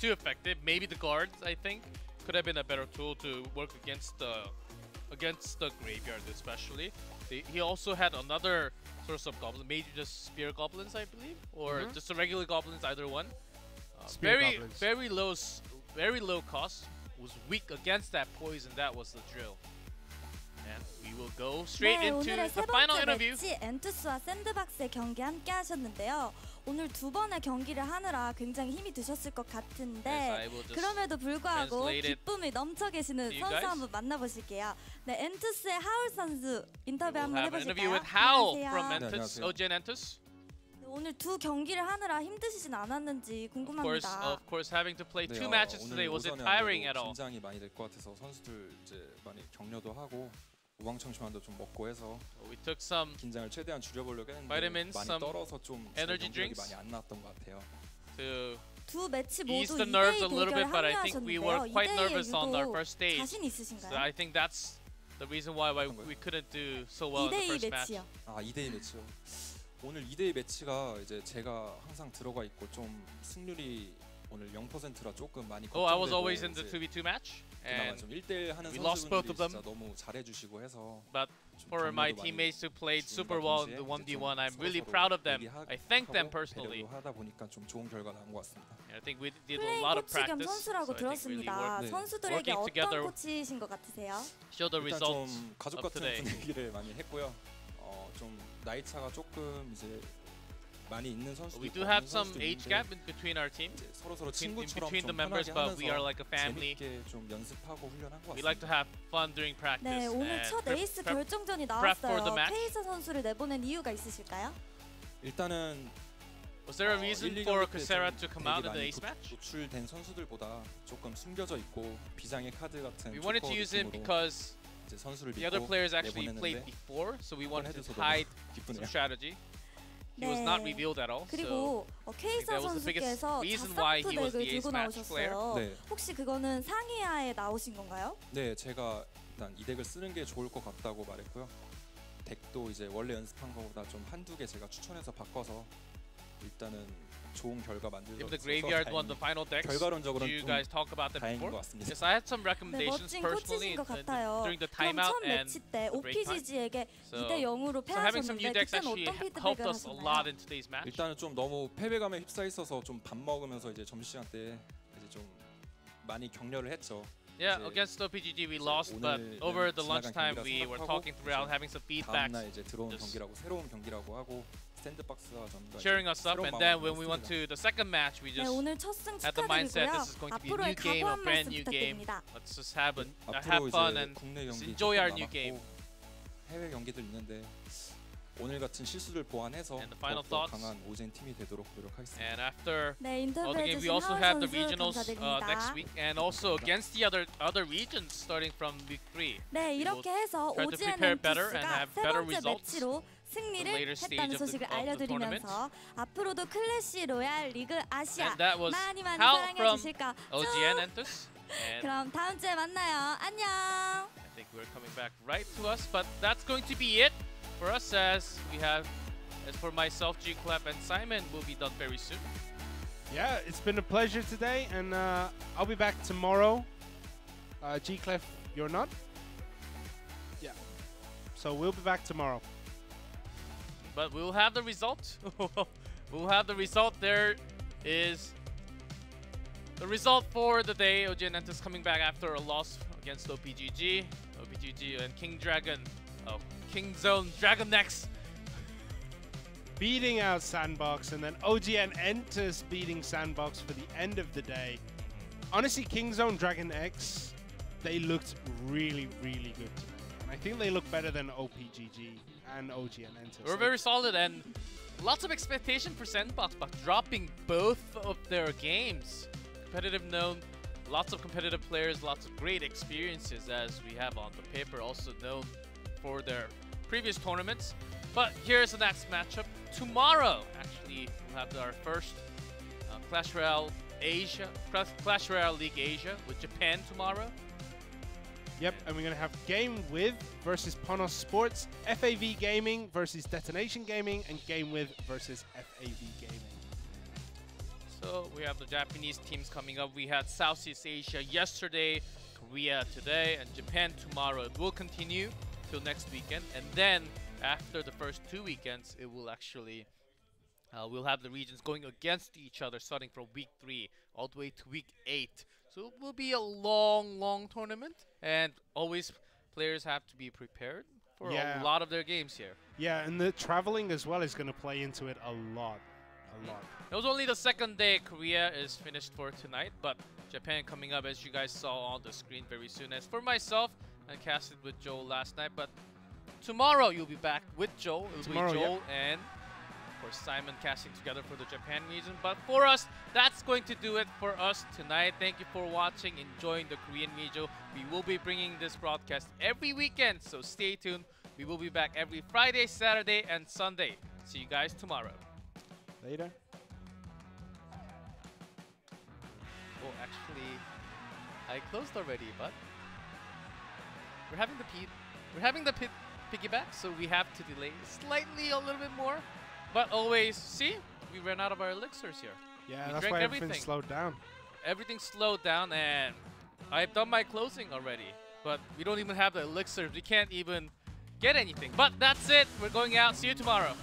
too effective. Maybe the guards, I think, could have been a better tool to work against the graveyard, especially. He also had another source of goblin, maybe just spear goblins, I believe, or just the regular goblins, either one. Very low cost. Was weak against that poison. That was the drill. And we will go straight into 오늘의 the 세 final 번째 interview. 매치 엔투스와 샌드박스의 경기 함께 하셨는데요. 오늘 두 번의 경기를 하느라 굉장히 힘이 드셨을 것 같은데 Yes, I will just 그럼에도 불구하고 translate it 기쁨이 넘쳐 계시는 to you 선수 guys. 한번 만나보실게요. 네, 엔투스의 하울 선수 인터뷰 We'll 한번 have an interview 해보실까요? with HAUL from 안녕하세요. Entus, 안녕하세요. OGN Entus. 네, 오늘 두 경기를 하느라 힘드시진 않았는지 궁금합니다. Of course, having to play two 네, matches 오늘 today, was it 오전에 tiring at 아무래도 all? 긴장이 많이 될 것 같아서 선수들 이제 많이 격려도 하고 우왕청심환도 좀 먹고 해서 We took some 긴장을 최대한 줄여보려고 했는데 vitamins, 많이 some 떨어서 좀 energy 경기력이 drinks. 많이 안 나왔던 것 같아요. to 두 매치 ease 모두 the nerves 2대2 a little 대결에 bit, but I think we were 합류하셨는데요. quite 2대2에 nervous on our 유독 first stage. 자신 So 있으신가요? I think that's the reason why we couldn't do so well in the 2대2 first match. 매치요. 아 2대2 매치요. 오늘 2대2 매치가 이제 제가 항상 들어가 있고 좀 승률이 오늘 0%라 조금 많이 Oh, I was 걱정되고 always in the 이제 2v2 match, 그나마 and 좀 1대1 하는 we lost both 선수분들이 of them. 진짜 너무 잘해주시고 해서 but 좀 for my 격려도 많이 teammates who played 주는 super 것 well in 동시에 the 이제 좀 1v1, I'm really 서로서로 proud of them. 얘기하고 I thank them personally. 배려도 하다 보니까 좀 좋은 결과 나온 것 같습니다. I think we did a 플레이 lot of 코치 겸 practice. So 선수라고 I think really 들었습니다. 네. 선수들에게 working 어떤 together. 코치이신 것 같으세요? show the 일단 results 좀 가족 of 같은 today. 분위기를 많이 했고요. 좀 나이 차가 조금 이제 많이 있는 선수도 We 있고 do have 없는 some 선수도 age 있는데 gap in between our team, 이제 서로서로 in 친구처럼 between the 좀 members, 편하게 but we are 하면서 like a family. 재밌게 좀 연습하고 훈련한 것 We like to 같습니다. have fun during practice. 네, 오늘 and 첫 에이스 결정전이 prep for the 나왔어요. match. 케이사 선수를 내보낸 이유가 있으실까요? 일단은 Was there a reason 1, 2 for 경기 때 Quesara 좀 to come out in the 되게 ace 많이 match? 노출된 선수들보다 조금 숨겨져 있고 비장의 카드 같은 We wanted to use him 느낌으로 because 이제 선수를 the other 믿고 players actually played 내보냈는데 before, so we wanted to 해줘서 hide 너무 some 기쁘네요. strategy. He was not 네. revealed at all. So 그리고 케이사 that was the biggest 선수께서 reason why 자사프 he was 덱을 the ace 들고 match player. 나오셨어요. 네. 혹시 그거는 상이하에 나오신 건가요? 네, 제가 일단 이 덱을 쓰는 게 좋을 것 같다고 말했고요. 덱도 이제 원래 연습한 거보다 좀 한두 개 제가 추천해서 바꿔서 일단은 좋은 결과 만들려고 if the graveyard won the final decks, did 결과론적으로는 you 좀 guys talk about that 다행인 before? 것 같습니다. Yes, I had some 네, recommendations 멋진 personally 코치신 것 같아요. during the 그럼 timeout 첫 and 매치 때 the break time. OPGG에게 So, 2대 0으로 so having some new 패하셨는데 decks 그때는 actually 어떤 helped 피드백을 us a lot 하셨나요? in today's match. 일단은 좀 너무 패배감에 휩싸여 있어서 좀 밥 먹으면서 이제 점심시간 때 이제 좀 많이 격려를 했죠. Yeah, 이제 against OPGG we 이제 lost, but 오늘은 over the 지나간 lunchtime 경기라 we were 생각하고 talking throughout, 이제 having some feedbacks, 다음날 이제 들어온 just 경기라고 새로운 경기라고 하고 샌드박스와 전과 cheering us up. And then when we went 했습니다. to the second match, we 네, just 오늘 첫 승 had the mindset 축하드리고요. this is going to be a 앞으로의 new game, 각오 a 한 brand 말씀 new game. 부탁드립니다. Let's just have 앞으로 fun 이제 and 국내 just 경기 enjoy our 조금 new game. 남았고 해외 경기도 있는데 오늘 같은 실수를 보완해서 And the final 더욱더 thoughts. 강한 오젠 팀이 되도록 노력하겠습니다. And after 네, all the games, we 인터뷰해주신 also 하울 have the 선수 regionals 감사드립니다. next week, and also against the other regions starting from week 3. 네, 이렇게 해서 try to OGN prepare better and 엔투스가 have 세 better 번째 results 매치로 the 승리를 later stage 했다는 of the 소식을 tournament. 알려드리면서 앞으로도 클래시 로얄 리그 아시아 And that was 많이 많이 HAUL 사랑해 from 주실까? OGN Entus. And 그럼 다음 주에 만나요. 안녕. I think we're coming back right to us, but that's going to be it for us as we have. As for myself, G-Clap, and Simon will be done very soon. Yeah, it's been a pleasure today, and I'll be back tomorrow. G-Clef, you're not? Yeah. So we'll be back tomorrow. But we'll have the result. We'll have the result. There is the result for the day. OGN Entus coming back after a loss against OPGG. OPGG and King Dragon. Oh, King Zone Dragon Next. Beating out Sandbox, and then OGN Entus beating Sandbox for the end of the day. Honestly, Kingzone Dragon X, they looked really, really good today. And I think they look better than OPGG and OGN Entus. We're very solid and lots of expectation for Sandbox, but dropping both of their games. Competitive known, lots of competitive players, lots of great experiences as we have on the paper, also known for their previous tournaments. But here's the next matchup tomorrow, actually We'll have our first Clash Royale League Asia with Japan tomorrow. Yep, and we're going to have Game With versus Panos Sports, FAV Gaming versus Detonation Gaming, and Game With versus FAV Gaming. So we have the Japanese teams coming up. We had Southeast Asia yesterday, Korea today, and Japan tomorrow. It will continue till next weekend, and then after the first 2 weekends, it will actually we'll have the regions going against each other starting from week 3 all the way to week 8. So it will be a long tournament, and always players have to be prepared for a lot of their games here. Yeah, and the traveling as well is going to play into it a lot. It was only the second day. Korea is finished for tonight, but Japan coming up, as you guys saw on the screen very soon. As for myself, I casted with Joel last night, but tomorrow you'll be back with Joel. It will be Joel and of course Simon casting together for the Japan region. But for us, that's going to do it for us tonight. Thank you for watching, enjoying the Korean region. We will be bringing this broadcast every weekend, so stay tuned. We will be back every Friday, Saturday, and Sunday. See you guys tomorrow. Later. Oh, actually, I closed already, but we're having the piggyback, so we have to delay slightly a little bit more. But always, see, we ran out of our elixirs here. Yeah, we that's drank why everything slowed down. Everything slowed down, and I've done my closing already. But we don't even have the elixirs. We can't even get anything. But that's it. We're going out. See you tomorrow.